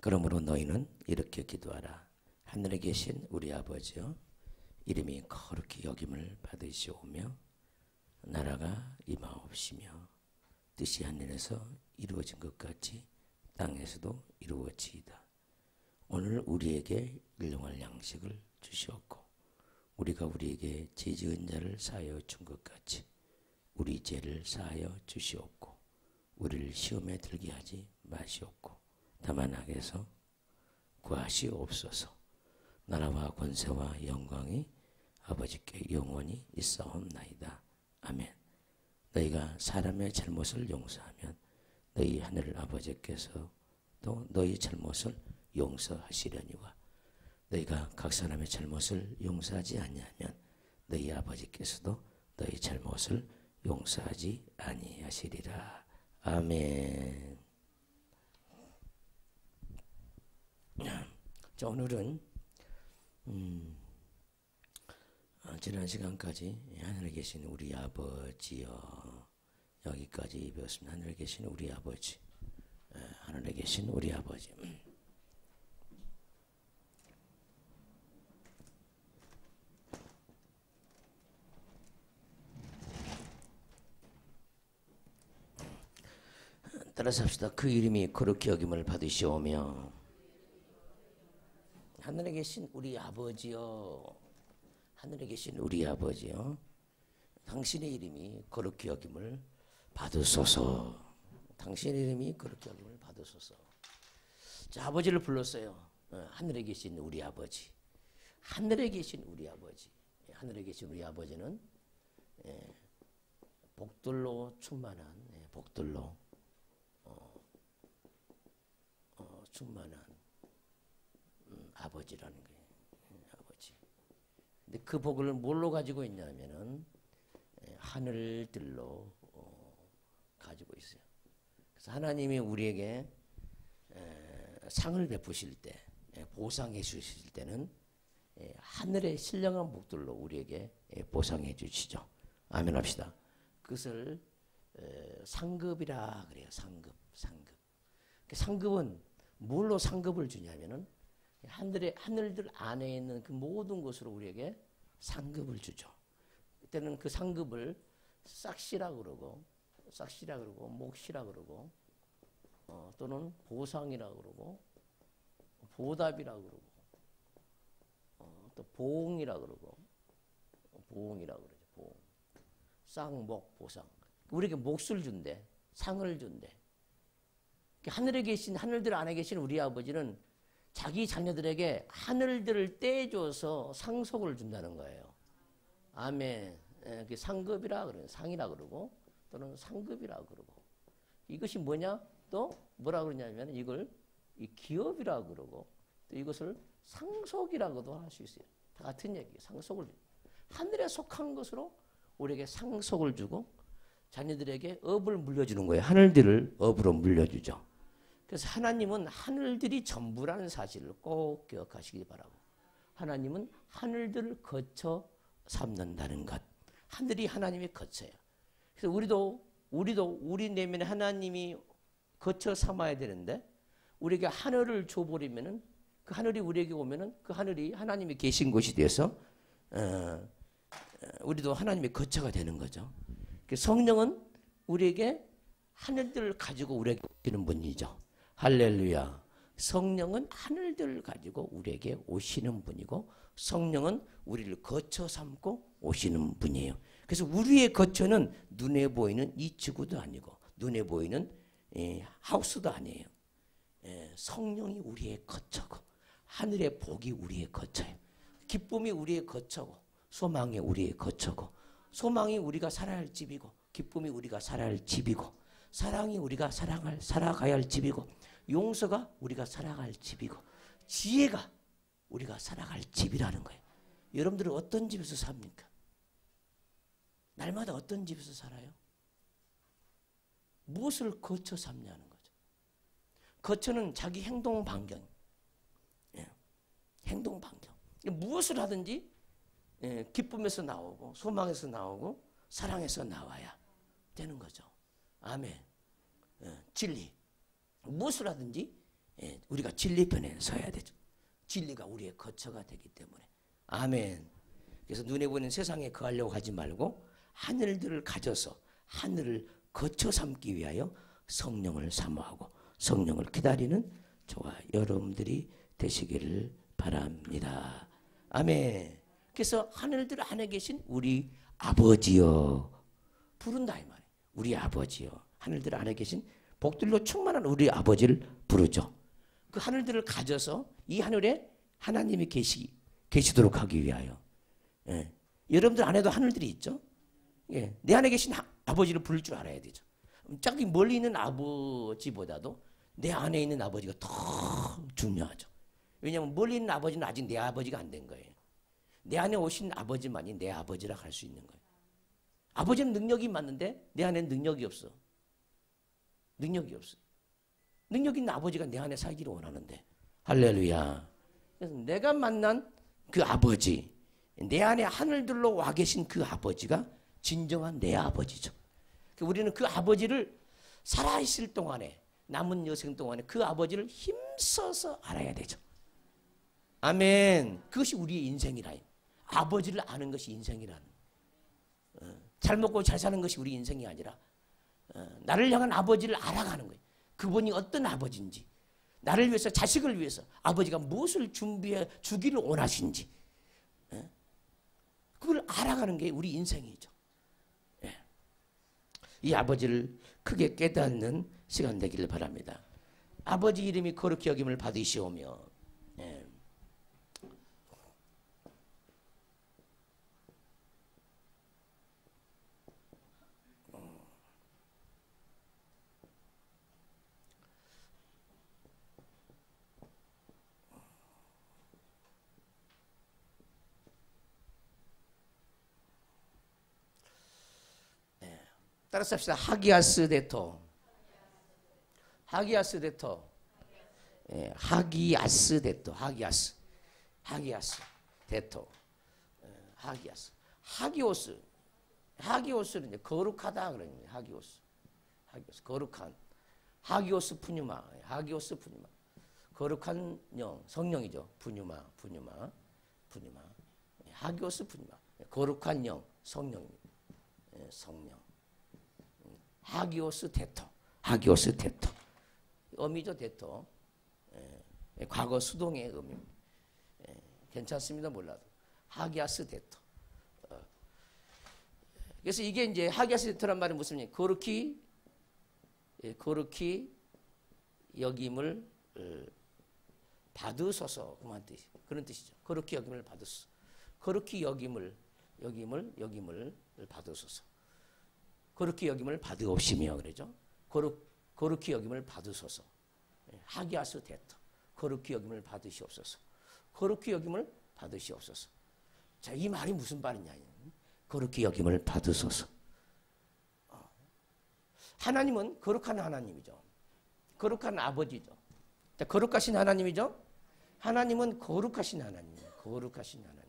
그러므로 너희는 이렇게 기도하라. 하늘에 계신 우리 아버지여, 이름이 거룩히 여김을 받으시오며 나라가 임하옵시며 뜻이 하늘에서 이루어진 것 같이 땅에서도 이루어지이다. 오늘 우리에게 일용할 양식을 주시옵고 우리가 우리에게 죄 지은 자를 사하여 준 것 같이 우리 죄를 사하여 주시옵고 우리를 시험에 들게 하지 마시옵고 다만 악에서 구하시옵소서. 나라와 권세와 영광이 아버지께 영원히 있사옵나이다. 아멘. 너희가 사람의 잘못을 용서하면 너희 하늘 아버지께서도 너희 잘못을 용서하시려니와 너희가 각 사람의 잘못을 용서하지 아니하면 너희 아버지께서도 너희 잘못을 용서하지 아니하시리라. 아멘. 자, 오늘은 지난 시간까지 하늘에 계신 우리 아버지여 여기까지 배웠습니다. 하늘에 계신 우리 아버지, 하늘에 계신 우리 아버지. 따라서 합시다. 그 이름이 거룩히 여김을 받으시오며 하늘에 계신 우리 아버지여, 하늘에 계신 우리 아버지여, 당신의 이름이 거룩히 여김을 받으소서. 당신의 이름이 거룩히 여김을 받으소서. 자, 아버지를 불렀어요. 하늘에 계신 우리 아버지, 하늘에 계신 우리 아버지. 하늘에 계신 우리 아버지는 복들로 충만한, 복들로 충만한 아버지라는 거예요. 아버지. 근데 그 복을 뭘로 가지고 있냐면은 하늘들로 가지고 있어요. 그래서 하나님이 우리에게 상을 베푸실 때, 보상해 주실 때는 하늘의 신령한 복들로 우리에게 보상해 주시죠. 아멘 합시다. 그것을 상급이라 그래요. 상급. 상급은 뭘로 상급을 주냐면은 하늘들 안에 있는 그 모든 것으로 우리에게 상급을 주죠. 그때는 그 상급을 싹시라 그러고, 몫이라 그러고, 또는 보상이라 그러고, 보답이라 그러고, 또 보응이라 그러고, 보응이라 그러죠. 보응. 쌍목 보상. 우리에게 몫을 준대, 상을 준대. 하늘에 계신, 하늘들 안에 계신 우리 아버지는 자기 자녀들에게 하늘들을 떼줘서 상속을 준다는 거예요. 아멘. 그 상급이라 그러고, 상이라 그러고, 또는 상급이라 그러고. 이것이 뭐냐? 또 뭐라 그러냐면 이걸 이 기업이라 그러고, 또 이것을 상속이라고도 할 수 있어요. 다 같은 얘기예요. 상속을. 하늘에 속한 것으로 우리에게 상속을 주고 자녀들에게 업을 물려주는 거예요. 하늘들을 업으로 물려주죠. 그래서 하나님은 하늘들이 전부라는 사실을 꼭 기억하시기 바라고. 하나님은 하늘들을 거쳐 삼는다는 것. 하늘이 하나님의 거쳐요. 그래서 우리도 우리 내면에 하나님이 거쳐 삼아야 되는데 우리에게 하늘을 줘버리면은 그 하늘이 우리에게 오면은 그 하늘이 하나님이 계신 곳이 돼서 우리도 하나님의 거처가 되는 거죠. 성령은 우리에게 하늘들을 가지고 우리에게 오시는 분이죠. 할렐루야. 성령은 하늘들을 가지고 우리에게 오시는 분이고 성령은 우리를 거처 삼고 오시는 분이에요. 그래서 우리의 거처는 눈에 보이는 이 지구도 아니고 눈에 보이는 하우스도 아니에요. 성령이 우리의 거처고 하늘의 복이 우리의 거처예요. 기쁨이 우리의 거처고 소망이 우리의 거처고 소망이 우리가 살아야 할 집이고 기쁨이 우리가 살아야 할 집이고 사랑이 우리가 살아가야 할 집이고 용서가 우리가 살아갈 집이고 지혜가 우리가 살아갈 집이라는 거예요. 여러분들은 어떤 집에서 삽니까? 날마다 어떤 집에서 살아요? 무엇을 거쳐 삼냐는 거죠. 거쳐는 자기 행동 반경. 행동 반경. 무엇을 하든지 기쁨에서 나오고 소망에서 나오고 사랑에서 나와야 되는 거죠. 아멘. 진리. 무엇을 하든지 예, 우리가 진리 편에 서야 되죠. 진리가 우리의 거처가 되기 때문에. 아멘. 그래서 눈에 보이는 세상에 거하려고 하지 말고 하늘들을 가져서 하늘을 거쳐 삼기 위하여 성령을 사모하고 성령을 기다리는 저와 여러분들이 되시기를 바랍니다. 아멘. 그래서 하늘들 안에 계신 우리 아버지여 부른다 이 말이에요. 우리 아버지여. 하늘들 안에 계신 복들로 충만한 우리 아버지를 부르죠. 그 하늘들을 가져서 이 하늘에 하나님이 계시도록 하기 위하여. 예. 여러분들 안에도 하늘들이 있죠. 예. 내 안에 계신 아버지를 부를 줄 알아야 되죠. 저기 멀리 있는 아버지보다도 내 안에 있는 아버지가 더 중요하죠. 왜냐하면 멀리 있는 아버지는 아직 내 아버지가 안 된 거예요. 내 안에 오신 아버지만이 내 아버지라 할 수 있는 거예요. 아버지는 능력이 많은데 내 안에는 능력이 없어. 능력이 없어. 능력 있는 아버지가 내 안에 살기를 원하는데. 할렐루야. 그래서 내가 만난 그 아버지, 내 안에 하늘들로 와 계신 그 아버지가 진정한 내 아버지죠. 우리는 그 아버지를 살아있을 동안에 남은 여생 동안에 그 아버지를 힘써서 알아야 되죠. 아멘. 그것이 우리의 인생이라. 아버지를 아는 것이 인생이라는. 잘 먹고 잘 사는 것이 우리 인생이 아니라 나를 향한 아버지를 알아가는 거예요. 그분이 어떤 아버지인지, 나를 위해서, 자식을 위해서 아버지가 무엇을 준비해 주기를 원하신지, 그걸 알아가는 게 우리 인생이죠. 이 아버지를 크게 깨닫는 시간 되기를 바랍니다. 아버지 이름이 거룩히 여김을 받으시오며, 따라서 합시다. 하기야스 데토. 하기야스 데토. 예, 하기야스 데토. 하기야스. 하기야스 데토. 하기야스. 하기오스. 하기오스는 이제 거룩하다 그러는 거예요. 하기오스. 하기오스. 거룩한. 하기오스 푸뉴마. 하기오스 푸뉴마. 거룩한 영. 성령이죠. 푸뉴마. 푸뉴마. 푸뉴마. 하기오스 푸뉴마. 거룩한 영. 성령입니다. 성령. 하기오스 데토. 하기오스 데토. 어미죠, 데토. 과거 수동의 의미입니다. 괜찮습니다, 몰라도. 하기야스 데토. 그래서 이게 이제 하기야스 데토란 말은 무슨 말이에요? 거룩히 여김을 받으소서. 그런 뜻이죠. 거룩히 여김을 받으소서. 거룩히 여김을 받으소서. 거룩히 여김을 받으옵시며 그러죠. 거룩히 여김을 받으소서. 하기야스 데토. 거룩히 여김을 받으시옵소서. 거룩히 여김을 받으시옵소서. 자, 이 말이 무슨 말이냐. 거룩히 여김을 받으소서. 하나님은 거룩한 하나님이죠. 거룩한 아버지죠. 자, 거룩하신 하나님이죠. 하나님은 거룩하신 하나님이에요. 거룩하신 하나님.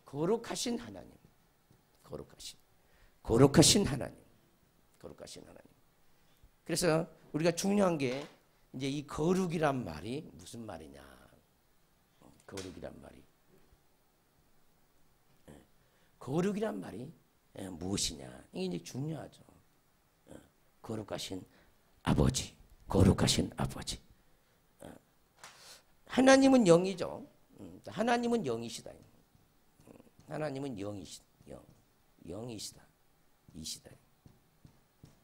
거룩하신 하나님. 거룩하신 하나님. 거룩하신 하나님. 그래서 우리가 중요한 게 이제 이 거룩이란 말이 무슨 말이냐. 거룩이란 말이. 거룩이란 말이 무엇이냐. 이게 이제 중요하죠. 거룩하신 아버지. 거룩하신 아버지. 하나님은 영이죠. 하나님은 영이시다. 하나님은 영이시다. 영이시다. 이시다.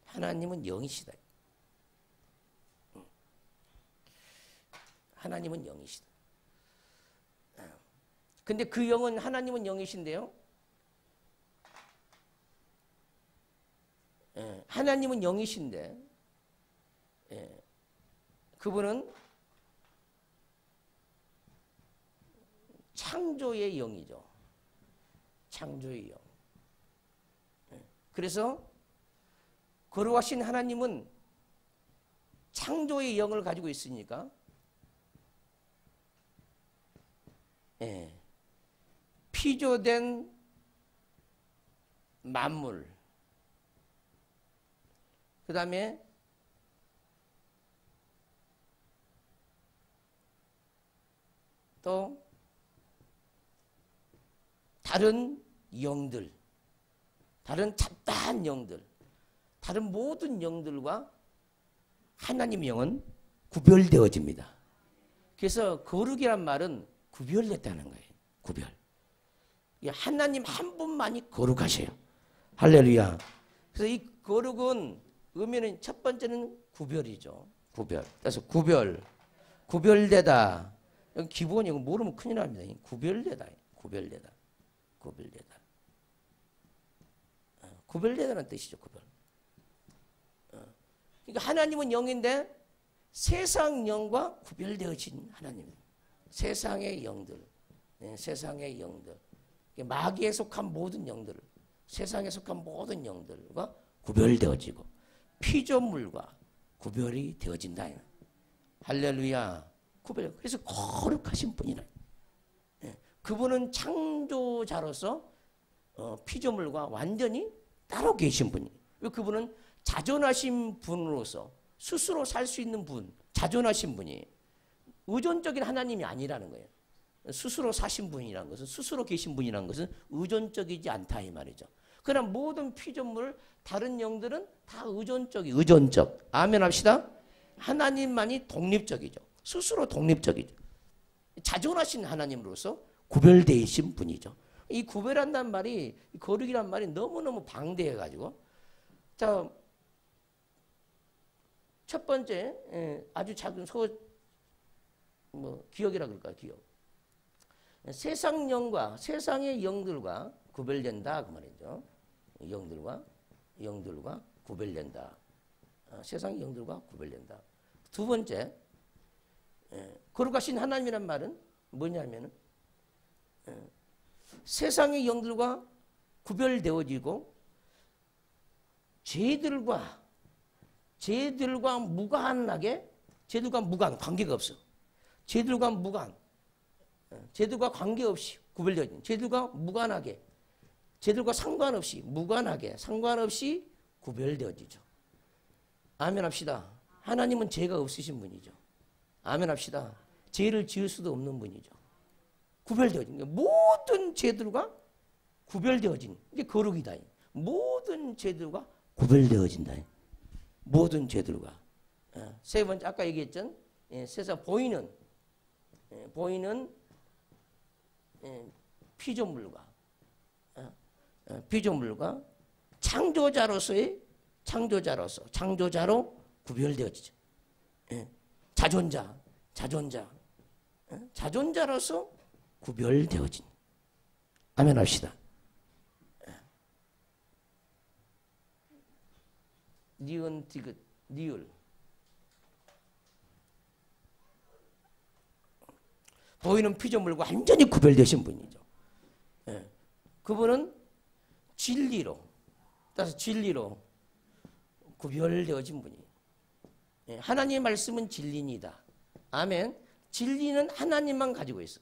하나님은 영이시다. 하나님은 영이시다. 근데 그 영은 하나님은 영이신데요. 하나님은 영이신데 그분은 창조의 영이죠. 창조의 영. 그래서 거룩하신 하나님은 창조의 영을 가지고 있으니까 피조된 만물, 그 다음에 또 다른 영들, 다른 잡다한 영들, 다른 모든 영들과 하나님의 영은 구별되어집니다. 그래서 거룩이란 말은 구별됐다는 거예요. 구별. 하나님 한 분만이 거룩하셔요. 할렐루야. 그래서 이 거룩은 의미는 첫 번째는 구별이죠. 구별. 그래서 구별되다. 기본이 이거 모르면 큰일 납니다. 구별되다. 구별되다. 구별되다. 구별되다는 뜻이죠. 구별. 그러니까 하나님은 영인데 세상 영과 구별되어진 하나님. 세상의 영들. 세상의 영들. 마귀에 속한 모든 영들. 세상에 속한 모든 영들과 구별되어지고 피조물과 구별이 되어진다. 할렐루야. 구별. 그래서 거룩하신 분이라. 그분은 창조자로서 피조물과 완전히 따로 계신 분이에요. 그분은 자존하신 분으로서 스스로 살 수 있는 분, 자존하신 분이에요. 의존적인 하나님이 아니라는 거예요. 스스로 사신 분이라는 것은, 스스로 계신 분이라는 것은 의존적이지 않다 이 말이죠. 그러나 모든 피조물, 다른 영들은 다 의존적. 아멘 합시다. 하나님만이 독립적이죠. 스스로 독립적이죠. 자존하신 하나님으로서 구별되신 분이죠. 이 구별한다는 말이, 거룩이란 말이 너무너무 방대해가지고, 자, 첫 번째, 아주 작은 기억이라 그럴까요? 기억. 세상 영과, 세상의 영들과 구별된다. 그 말이죠. 영들과 구별된다. 세상의 영들과 구별된다. 두 번째, 거룩하신 하나님이란 말은 뭐냐면은, 세상의 영들과 구별되어지고, 죄들과 무관하게, 죄들과 무관, 관계가 없어. 죄들과 무관, 죄들과 관계없이 구별되어진, 죄들과 무관하게, 죄들과 상관없이, 무관하게, 상관없이 구별되어지죠. 아멘 합시다. 하나님은 죄가 없으신 분이죠. 아멘 합시다. 죄를 지을 수도 없는 분이죠. 구별되어진, 모든 죄들과 구별되어진, 이게 거룩이다. 모든 죄들과 구별되어진다. 모든 죄들과. 세 번째, 아까 얘기했죠. 세상 보이는 피조물과 창조자로 구별되어지죠. 자존자로서 구별되어진. 아멘 합시다. 니은 디귿 니을. 보이는 피조물과 완전히 구별되신 분이죠. 그분은 진리로, 따라서 진리로 구별되어진 분이에요. 하나님의 말씀은 진리니다. 아멘. 진리는 하나님만 가지고 있어.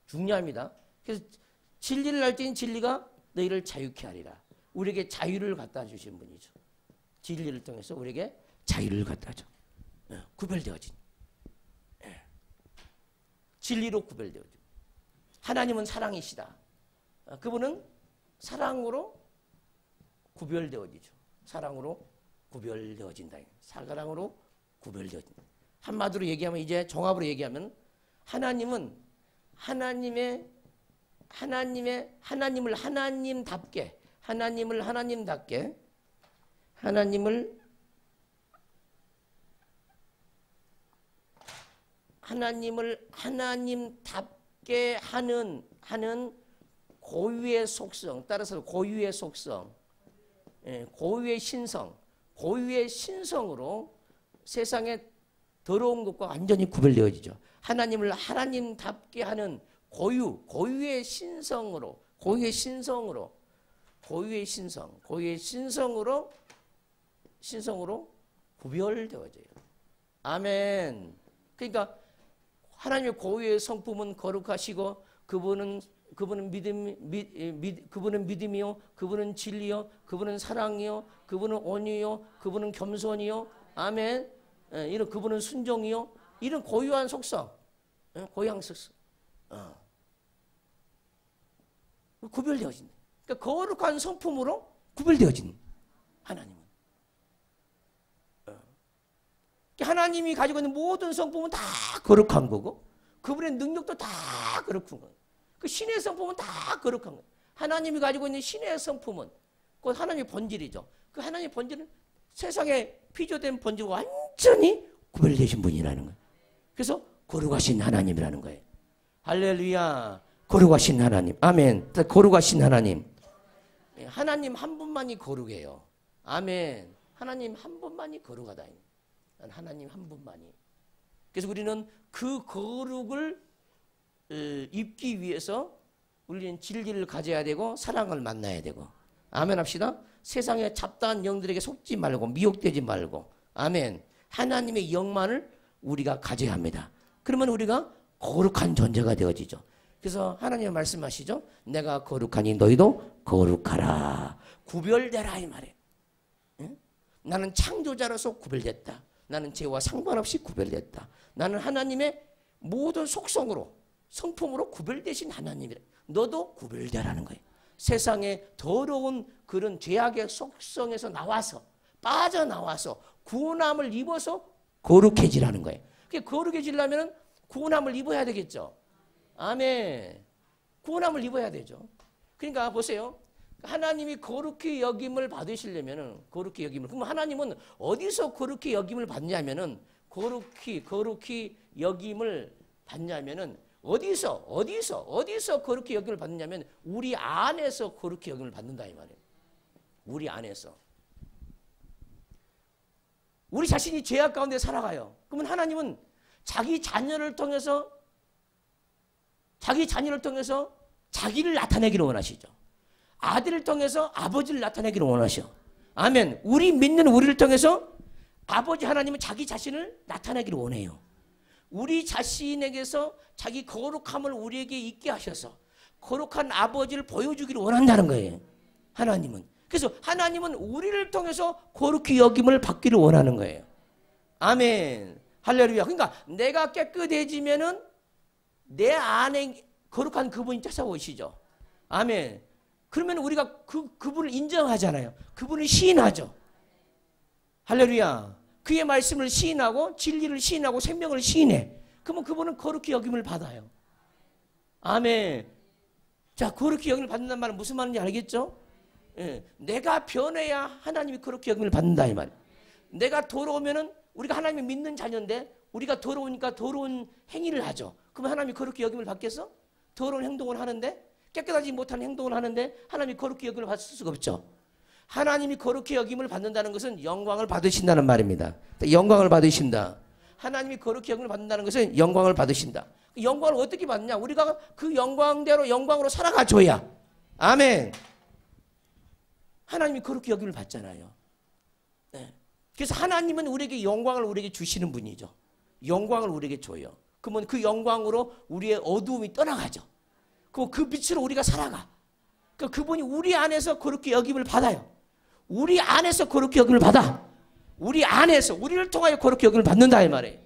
중요합니다. 그래서 진리를 알 때는 진리가 너희를 자유케 하리라. 우리에게 자유를 갖다 주신 분이죠. 진리를 통해서 우리에게 자유를 갖다 줘. 구별되어진. 진리로 구별되어져. 하나님은 사랑이시다. 그분은 사랑으로 구별되어지죠. 사랑으로 구별되어진다. 사랑으로 구별되어진다. 한마디로 얘기하면, 이제 종합으로 얘기하면, 하나님은 하나님을 하나님답게 하는 고유의 속성, 따라서 고유의 속성, 고유의 신성으로 세상에 더러운 것과 완전히 구별되어지죠. 하나님을 하나님답게 하는 고유의 신성으로 구별되어져요. 아멘. 그러니까 하나님의 고유의 성품은 거룩하시고, 그분은 믿음이요, 그분은 진리요, 그분은 사랑이요, 그분은 온유요, 그분은 겸손이요. 아멘. 이런 그분은 순종이요. 이런 고유한 속성. 고향 석성. 구별되어진. 그러니까 거룩한 성품으로 구별되어진 하나님은. 하나님이 가지고 있는 모든 성품은 다 거룩한 거고 그분의 능력도 다 거룩한 거예요. 그 신의 성품은 다 거룩한 거예요. 하나님이 가지고 있는 신의 성품은 곧 하나님의 본질이죠. 그 하나님의 본질은 세상에 비교된 본질과 완전히 구별되신 분이라는 거예요. 그래서 거룩하신 하나님이라는 거예요. 할렐루야. 거룩하신 하나님. 아멘. 거룩하신 하나님. 하나님 한 분만이 거룩해요. 아멘. 하나님 한 분만이 거룩하다. 하나님 한 분만이. 그래서 우리는 그 거룩을 입기 위해서 우리는 진리를 가져야 되고 사랑을 만나야 되고. 아멘 합시다. 세상의 잡다한 영들에게 속지 말고 미혹되지 말고. 아멘. 하나님의 영만을 우리가 가져야 합니다. 그러면 우리가 거룩한 존재가 되어지죠. 그래서 하나님 말씀하시죠. 내가 거룩하니 너희도 거룩하라. 구별되라 이 말이에요. 응? 나는 창조자로서 구별됐다. 나는 죄와 상관없이 구별됐다. 나는 하나님의 모든 속성으로 성품으로 구별되신 하나님이라. 너도 구별되라는 거예요. 세상의 더러운 그런 죄악의 속성에서 나와서 빠져나와서 구원함을 입어서 거룩해지라는 거예요. 그게 거룩해지려면 구원함을 입어야 되겠죠. 아멘. 구원함을 입어야 되죠. 그러니까 보세요. 하나님이 거룩히 여김을 받으시려면은 거룩히 여김을. 그럼 하나님은 어디서 거룩히 여김을 받냐면은 거룩히 여김을 받냐면은 어디서 거룩히 여김을 받느냐면 우리 안에서 거룩히 여김을 받는다 이 말이에요. 우리 안에서. 우리 자신이 죄악 가운데 살아가요. 그러면 하나님은 자기 자녀를 통해서 자기를 나타내기를 원하시죠. 아들을 통해서 아버지를 나타내기를 원하셔. 아멘. 우리 믿는 우리를 통해서 아버지 하나님은 자기 자신을 나타내기를 원해요. 우리 자신에게서 자기 거룩함을 우리에게 있게 하셔서 거룩한 아버지를 보여주기를 원한다는 거예요. 하나님은. 그래서 하나님은 우리를 통해서 거룩히 여김을 받기를 원하는 거예요. 아멘. 할렐루야. 그러니까 내가 깨끗해지면은 내 안에 거룩한 그분이 찾아오시죠. 아멘. 그러면 우리가 그분을 인정하잖아요. 그분을 시인하죠. 할렐루야. 그의 말씀을 시인하고 진리를 시인하고 생명을 시인해. 그러면 그분은 거룩히 여김을 받아요. 아멘. 자, 거룩히 여김을 받는다는 말은 무슨 말인지 알겠죠? 예. 내가 변해야 하나님이 거룩히 여김을 받는다 이 말. 내가 더러우면은 우리가 하나님을 믿는 자녀인데 우리가 더러우니까 더러운 행위를 하죠. 그러면 하나님이 거룩히 여김을 받겠어? 더러운 행동을 하는데 깨끗하지 못한 행동을 하는데 하나님이 거룩히 여김을 받을 수가 없죠. 하나님이 거룩히 여김을 받는다는 것은 영광을 받으신다는 말입니다. 영광을 받으신다. 하나님이 거룩히 여김을 받는다는 것은 영광을 받으신다. 영광을 어떻게 받느냐? 우리가 그 영광대로 영광으로 살아가줘야. 아멘. 하나님이 거룩히 여김을 받잖아요. 네. 그래서 하나님은 우리에게 영광을 우리에게 주시는 분이죠. 영광을 우리에게 줘요. 그러면 그 영광으로 우리의 어두움이 떠나가죠. 그 빛으로 우리가 살아가. 그분이 우리 안에서 거룩히 여김을 받아요. 우리 안에서 거룩히 여김을 받아. 우리 안에서 우리를 통하여 거룩히 여김을 받는다 이 말이에요.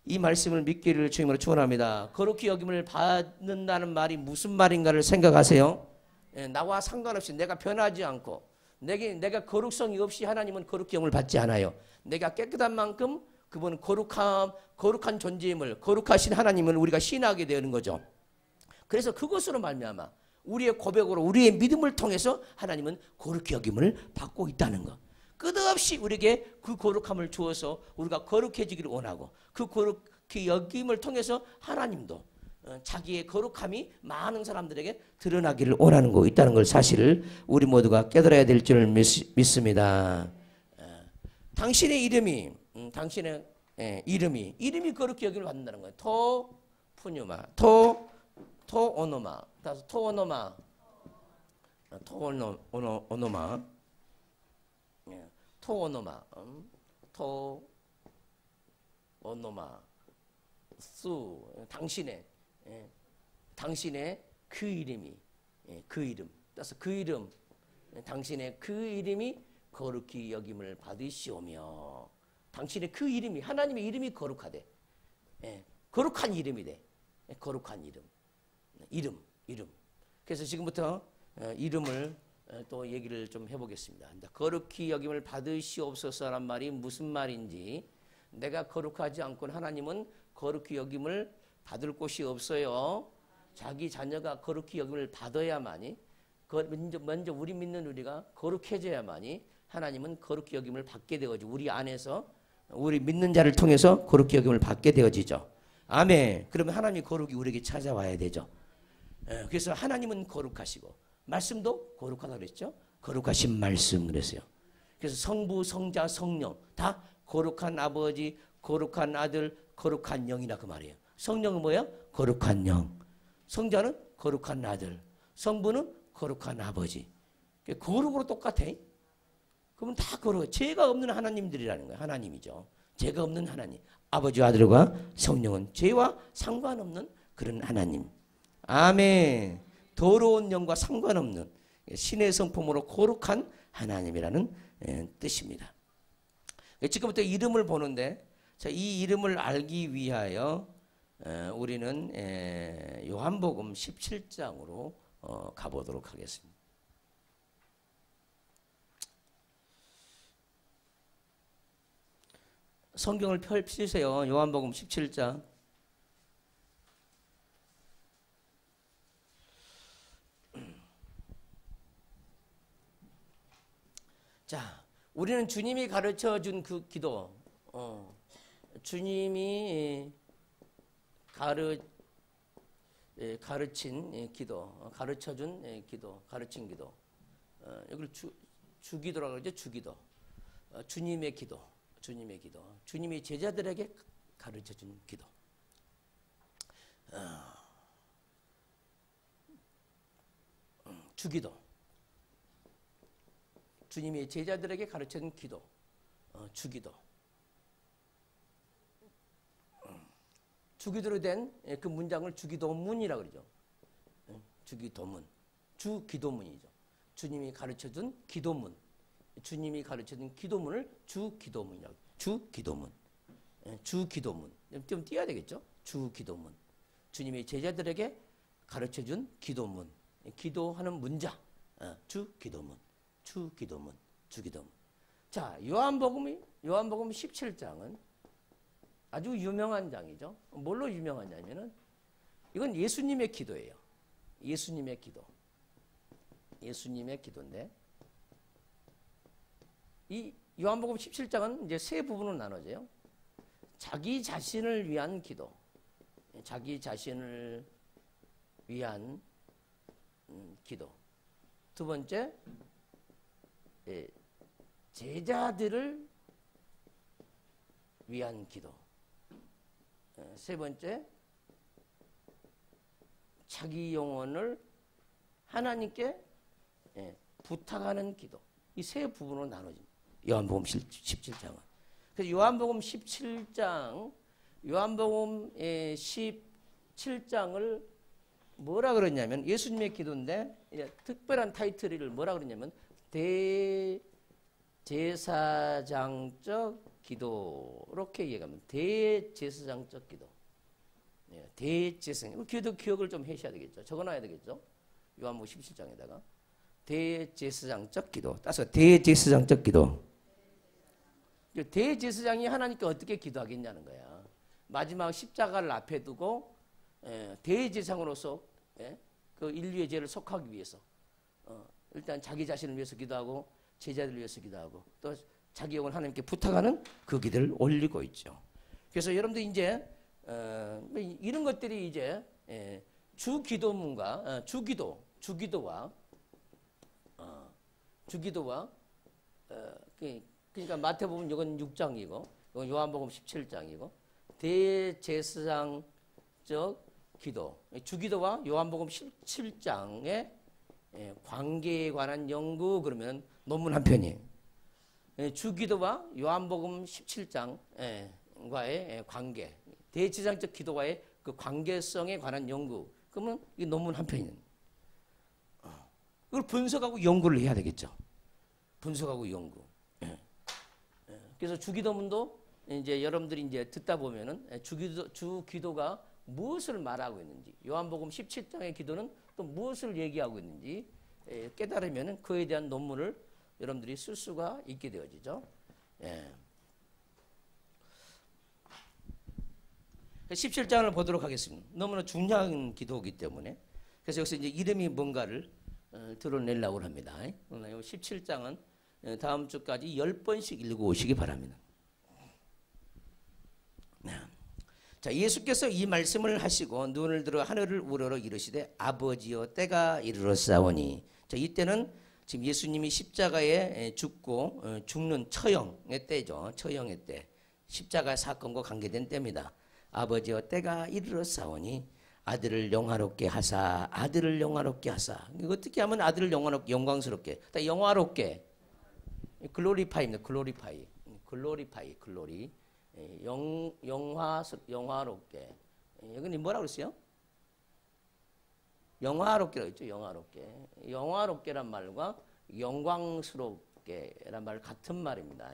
이 말씀을 믿기를 주님으로 축원합니다. 거룩히 여김을 받는다는 말이 무슨 말인가를 생각하세요. 나와 상관없이 내가 변하지 않고 내가 거룩성이 없이 하나님은 거룩히 여김을 받지 않아요. 내가 깨끗한 만큼 그분은 거룩한 존재임을 거룩하신 하나님을 우리가 신하게 되는 거죠. 그래서 그것으로 말미암아 우리의 고백으로 우리의 믿음을 통해서 하나님은 거룩히 여김을 받고 있다는 것. 끝없이 우리에게 그 거룩함을 주어서 우리가 거룩해지기를 원하고 그 거룩히 여김을 통해서 하나님도 자기의 거룩함이 많은 사람들에게 드러나기를 원하는 거 있다는 걸 사실을 우리 모두가 깨달아야 될 줄 믿습니다. 당신의 이름이 이름이 거룩히 여김을 받는다는 거예요. 토푸뉴마 토오노마 따라서 토오노마 수 당신의 그 이름이 그 이름 따라서 그 이름 당신의 그 이름이 거룩히 여김을 받으시오며 당신의 그 이름이 하나님의 이름이 거룩하대. 거룩한 이름이 돼. 거룩한 이름. 그래서 지금부터 이름을 또 얘기를 좀 해보겠습니다. 거룩히 여김을 받으시옵소서란 말이 무슨 말인지, 내가 거룩하지 않고는 하나님은 거룩히 여김을 받을 곳이 없어요. 자기 자녀가 거룩히 여김을 받아야만이, 먼저 우리 믿는 우리가 거룩해져야만이 하나님은 거룩히 여김을 받게 되어지, 우리 안에서 우리 믿는 자를 통해서 거룩히 여김을 받게 되어지죠. 아멘. 그러면 하나님이 거룩이 우리에게 찾아와야 되죠. 그래서 하나님은 거룩하시고 말씀도 거룩하다 그랬죠. 거룩하신 말씀 그랬어요. 그래서 성부, 성자, 성령 다 거룩한 아버지, 거룩한 아들, 거룩한 영이라 그 말이에요. 성령은 뭐야? 거룩한 영. 성자는 거룩한 아들. 성부는 거룩한 아버지. 거룩으로 똑같아. 그러면 다 거룩해. 죄가 없는 하나님들이라는 거예요. 하나님이죠. 죄가 없는 하나님. 아버지와 아들과 성령은 죄와 상관없는 그런 하나님. 아멘. 더러운 영과 상관없는 신의 성품으로 거룩한 하나님이라는 뜻입니다. 지금부터 이름을 보는데, 자, 이 이름을 알기 위하여 우리는 요한복음 17장으로 가보도록 하겠습니다. 성경을 펼치세요. 요한복음 17장. 자, 우리는 주님이 가르쳐준 그 기도, 주님이 가르친 기도, 가르쳐준 기도, 가르친 기도, 이걸 주기도라고 그러죠. 주기도, 주님의 기도, 주님의 기도, 주님이 제자들에게 가르쳐준 기도. 주기도, 주님이 제자들에게 가르쳐준 기도, 주기도. 주기도로 된 그 문장을 주기도문이라고 그러죠. 주기도문, 주기도문이죠. 주님이 가르쳐준 기도문, 주님이 가르쳐준 기도문을 주기도문이라고. 주기도문, 주기도문. 좀 띄어야 되겠죠. 주기도문. 주님이 제자들에게 가르쳐준 기도문, 기도하는 문자, 주기도문, 주기도문, 주기도문. 자, 요한복음 17장은 아주 유명한 장이죠. 뭘로 유명하냐면은 이건 예수님의 기도예요. 예수님의 기도. 예수님의 기도인데, 이 요한복음 17장은 이제 세 부분으로 나눠져요. 자기 자신을 위한 기도, 자기 자신을 위한 기도. 두 번째, 제자들을 위한 기도. 세 번째, 자기 영혼을 하나님께 부탁하는 기도. 이 세 부분으로 나눠집니다. 요한복음 17장은. 그래서 요한복음 17장을 뭐라 그러냐면, 예수님의 기도인데 특별한 타이틀을 뭐라 그러냐면 대제사장적 기도, 이렇게 얘기하면 대제사장적 기도. 대제사장. 기억을 좀 하셔야 되겠죠. 적어놔야 되겠죠. 요한복음 17장에다가 대제사장적 기도. 따서 대제사장적 기도. 대제사장이 하나님께 어떻게 기도하겠냐는 거야. 마지막 십자가를 앞에 두고 대제사장으로서 그 인류의 죄를 속하기 위해서 일단 자기 자신을 위해서 기도하고 제자들을 위해서 기도하고 또 자기 영을 하나님께 부탁하는 그 기도를 올리고 있죠. 그래서 여러분들 이제 이런 것들이 이제 주기도문과 주기도와 그러니까 마태복음 이건 6장이고 요한복음 17장이고 대제사장적 기도, 주기도와 요한복음 17장의 관계에 관한 연구, 그러면 논문 한 편이에요. 주기도와 요한복음 17장과의 관계, 대제사장적 기도와의 그 관계성에 관한 연구, 그러면 이 논문 한 편이에요. 이걸 분석하고 연구를 해야 되겠죠. 분석하고 연구. 그래서 주기도문도 이제 여러분들이 이제 듣다 보면은 주기도가 무엇을 말하고 있는지, 요한복음 17장의 기도는 또 무엇을 얘기하고 있는지 깨달으면은 그에 대한 논문을 여러분들이 쓸 수가 있게 되어지죠. 예. 17장을 보도록 하겠습니다. 너무나 중요한 기도이기 때문에. 그래서 여기서 이제 이름이 뭔가를 드러내려고 합니다. 17장은 다음 주까지 10번씩 읽어오시기 바랍니다. 자, 예수께서 이 말씀을 하시고 눈을 들어 하늘을 우러러 이르시되 아버지여 때가 이르렀사오니. 자, 이때는 지금 예수님이 십자가에 죽고 죽는 처형의 때죠. 처형의 때. 십자가 사건과 관계된 때입니다. 아버지여 때가 이르렀사오니 아들을 영화롭게 하사, 아들을 영화롭게 하사. 이거 어떻게 하면 아들을 영화롭게, 영광스럽게, 영화롭게, 글로리파이입니다. 글로리파이, 글로리파이, 글로리, 영화롭게. 여기는 뭐라고 그랬어요? 영화롭게라고 했죠. 영화롭게. 영화롭게란 말과 영광스럽게란 말 같은 말입니다.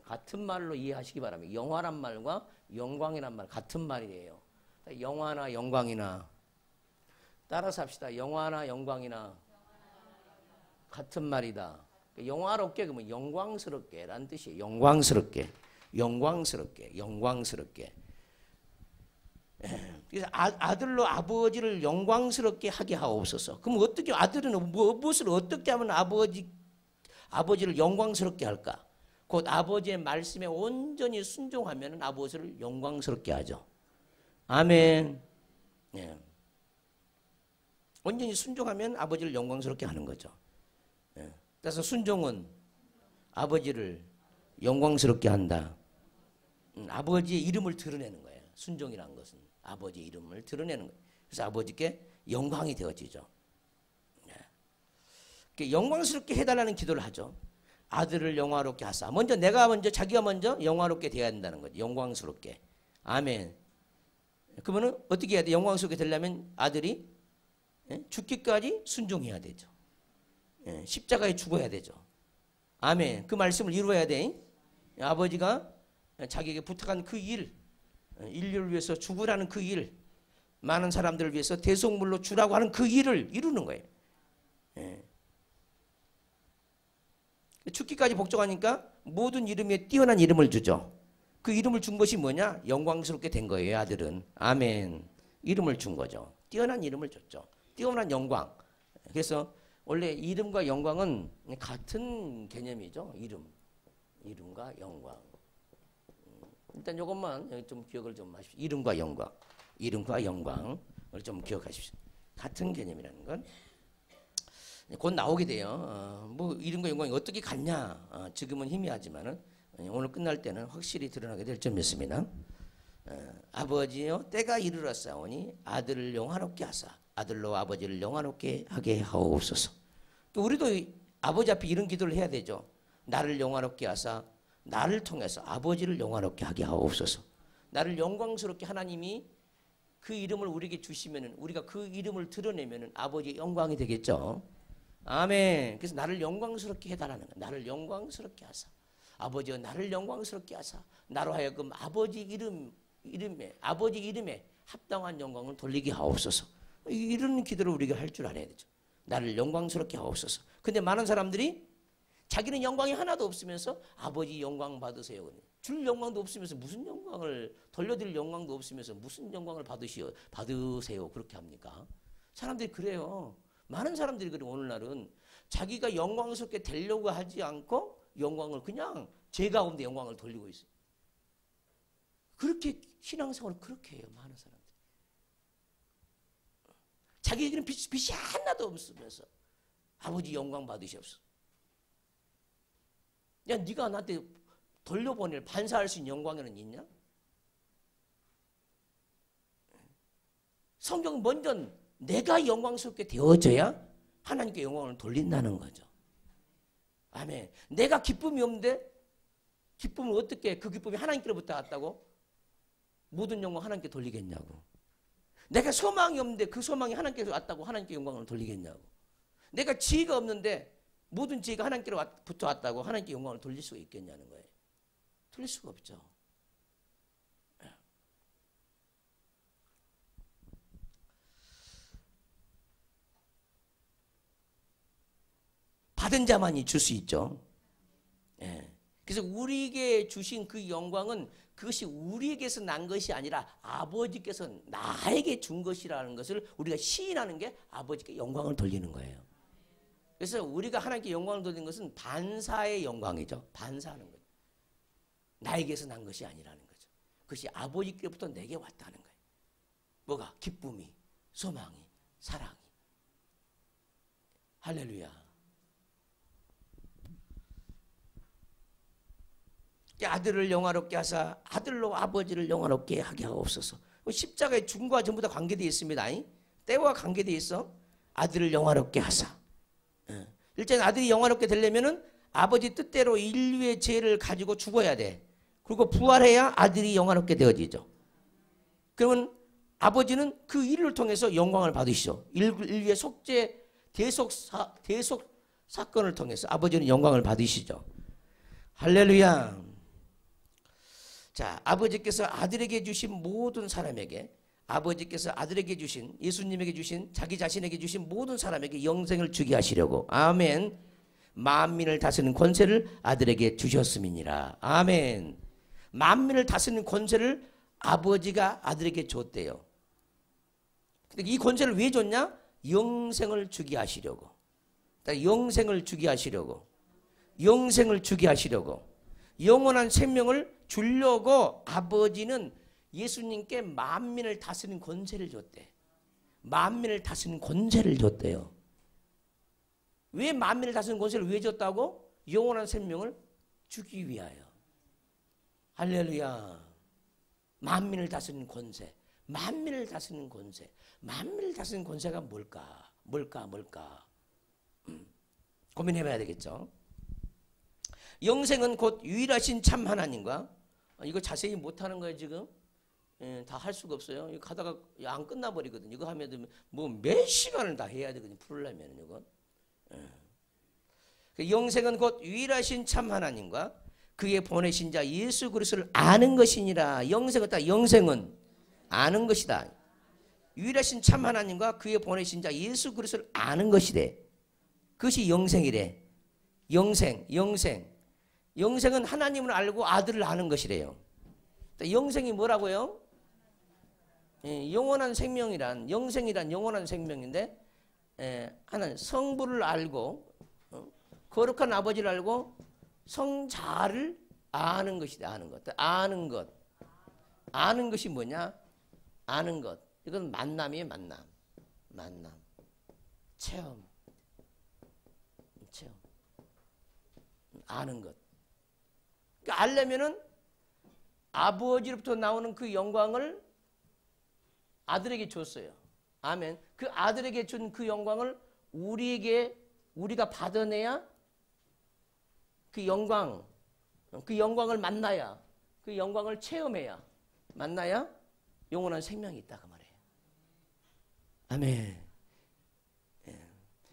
같은 말로 이해하시기 바랍니다. 영화란 말과 영광이란 말 같은 말이에요. 영화나 영광이나 따라서 합시다. 영화나 영광이나 같은 말이다. 영화롭게 그러면 영광스럽게라는 뜻이에요. 영광스럽게, 영광스럽게, 영광스럽게. 그래서 아들로 아버지를 영광스럽게 하게 하옵소서. 그럼 어떻게 아들은 무엇을 어떻게 하면 아버지를 영광스럽게 할까? 곧 아버지의 말씀에 온전히 순종하면 아버지를 영광스럽게 하죠. 아멘. 예. 온전히 순종하면 아버지를 영광스럽게 하는 거죠. 예. 그래서 순종은 아버지를 영광스럽게 한다. 아버지의 이름을 드러내는 거예요. 순종이라는 것은 아버지의 이름을 드러내는 거예요. 그래서 아버지께 영광이 되어지죠. 예. 영광스럽게 해달라는 기도를 하죠. 아들을 영화롭게 하사. 자기가 먼저 영화롭게 되어야 된다는 거죠. 영광스럽게. 아멘. 그러면 어떻게 해야 돼? 영광스럽게 되려면 아들이 죽기까지 순종해야 되죠. 십자가에 죽어야 되죠. 아멘. 그 말씀을 이루어야 돼. 아버지가 자기에게 부탁한 그 일, 인류를 위해서 죽으라는 그 일, 많은 사람들을 위해서 대속물로 주라고 하는 그 일을 이루는 거예요. 죽기까지 복종하니까 모든 이름에 뛰어난 이름을 주죠. 그 이름을 준 것이 뭐냐? 영광스럽게 된 거예요, 아들은. 아멘. 이름을 준 거죠. 뛰어난 이름을 줬죠. 뛰어난 영광. 그래서 원래 이름과 영광은 같은 개념이죠. 이름과 영광. 일단 이것만 좀 기억을 좀 하십시오. 이름과 영광. 이름과 영광을 좀 기억하십시오. 같은 개념이라는 건 곧 나오게 돼요. 뭐 이름과 영광이 어떻게 같냐? 지금은 희미하지만은 오늘 끝날 때는 확실히 드러나게 될 줄 믿습니다. 아버지여 때가 이르렀사오니 아들을 영화롭게 하사 아들로 아버지를 영화롭게 하게 하옵소서. 우리도 아버지 앞에 이런 기도를 해야 되죠. 나를 영화롭게 하사 나를 통해서 아버지를 영화롭게 하게 하옵소서. 나를 영광스럽게 하나님이 그 이름을 우리에게 주시면은 우리가 그 이름을 드러내면은 아버지의 영광이 되겠죠. 아멘. 그래서 나를 영광스럽게 해달라는 거예요. 나를 영광스럽게 하사. 아버지여 나를 영광스럽게 하사. 나로 하여금 아버지 이름에 합당한 영광을 돌리게 하옵소서. 이런 기도를 우리가 할 줄 알아야 되죠. 나를 영광스럽게 하옵소서. 근데 많은 사람들이 자기는 영광이 하나도 없으면서 아버지 영광 받으세요. 줄 영광도 없으면서 무슨 영광을 돌려드릴 영광도 없으면서 무슨 영광을 받으세요. 그렇게 합니까? 사람들이 그래요. 많은 사람들이 그래. 오늘날은 자기가 영광스럽게 되려고 하지 않고 영광을 그냥 제 가운데 영광을 돌리고 있어요. 그렇게 신앙생활을 그렇게 해요. 많은 사람들이. 자기에게는 빛이 하나도 없으면서 아버지 영광 받으시옵소서. 야, 네가 나한테 돌려보낼 반사할 수 있는 영광에는 있냐? 성경은 먼저 내가 영광스럽게 되어져야 하나님께 영광을 돌린다는 거죠. 아멘. 내가 기쁨이 없는데 기쁨을 어떻게 그 기쁨이 하나님께로부터 왔다고 모든 영광 하나님께 돌리겠냐고. 내가 소망이 없는데 그 소망이 하나님께서 왔다고 하나님께 영광을 돌리겠냐고. 내가 지혜가 없는데 모든 지혜가 하나님께로부터 왔다고 하나님께 영광을 돌릴 수가 있겠냐는 거예요. 틀릴 수가 없죠. 받은 자만이 줄 수 있죠. 예. 그래서 우리에게 주신 그 영광은 그것이 우리에게서 난 것이 아니라 아버지께서 나에게 준 것이라는 것을 우리가 시인하는 게 아버지께 영광을 돌리는 거예요. 그래서 우리가 하나님께 영광을 돌리는 것은 반사의 영광이죠. 반사하는 거죠. 나에게서 난 것이 아니라는 거죠. 그것이 아버지께로부터 내게 왔다는 거예요. 뭐가? 기쁨이, 소망이, 사랑이. 할렐루야. 아들을 영화롭게 하사 아들로 아버지를 영화롭게 하게 하옵소서. 십자가의 죽음과 전부 다 관계되어 있습니다. 때와 관계되어 있어. 아들을 영화롭게 하사. 일단 아들이 영화롭게 되려면은 아버지 뜻대로 인류의 죄를 가지고 죽어야 돼. 그리고 부활해야 아들이 영화롭게 되어지죠. 그러면 아버지는 그 일을 통해서 영광을 받으시죠. 인류의 속죄 대속 사건을 통해서 아버지는 영광을 받으시죠. 할렐루야. 자, 아버지께서 아들에게 주신 모든 사람에게, 아버지께서 아들에게 주신, 예수님에게 주신, 자기 자신에게 주신 모든 사람에게 영생을 주게 하시려고, 아멘, 만민을 다스리는 권세를 아들에게 주셨음이니라. 아멘. 만민을 다스리는 권세를 아버지가 아들에게 줬대요. 근데 이 권세를 왜 줬냐? 영생을 주게 하시려고. 영생을 주게 하시려고. 영생을 주게 하시려고. 영원한 생명을 주려고 아버지는 예수님께 만민을 다스리는 권세를 줬대. 만민을 다스리는 권세를 줬대요. 왜 만민을 다스리는 권세를 왜 줬다고? 영원한 생명을 주기 위하여. 할렐루야. 만민을 다스리는 권세. 만민을 다스리는 권세. 만민을 다스리는 권세가 뭘까? 고민해봐야 되겠죠. 영생은 곧 유일하신 참 하나님과, 이거 자세히 못하는 거예요 지금. 다 할 수가 없어요. 이거 가다가 안 끝나버리거든요. 이거 하면 뭐 몇 시간을 다 해야 되거든요. 풀려면 이건. 영생은 곧 유일하신 참 하나님과 그의 보내신 자 예수 그리스도를 아는 것이니라. 영생은 아는 것이다. 유일하신 참 하나님과 그의 보내신 자 예수 그리스도를 아는 것이래. 그것이 영생이래. 영생은 하나님을 알고 아들을 아는 것이래요. 영생이 뭐라고요? 영원한 생명이란, 영생이란 영원한 생명인데, 하나님 성부를 알고, 거룩한 아버지를 알고 성자를 아는 것이다. 아는 것. 아는 것이 뭐냐? 아는 것. 이건 만남이에요. 만남. 체험. 아는 것. 그러니까 알려면은 아버지로부터 나오는 그 영광을 아들에게 줬어요. 아멘. 그 아들에게 준 그 영광을 우리가 받아내야 그 영광을 만나야, 그 영광을 체험해야, 만나야 영원한 생명이 있다 그 말이에요. 아멘.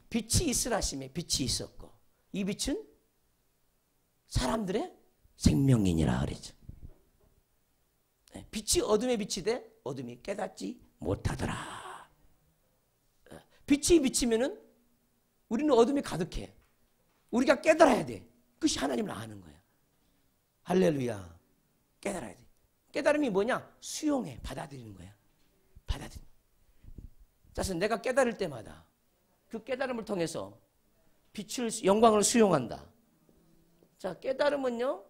빛이 있으라 하시며 빛이 있었고, 이 빛은 사람들의 생명이니라 그랬죠. 빛이 어둠에 빛이 돼 어둠이 깨닫지 못하더라. 빛이 비치면은 우리는 어둠이 가득해. 우리가 깨달아야 돼. 그것이 하나님을 아는 거야. 할렐루야. 깨달아야 돼. 깨달음이 뭐냐? 수용해. 받아들이는 거야. 받아들이는. 그래서 내가 깨달을 때마다 그 깨달음을 통해서 영광을 수용한다. 자, 깨달음은요,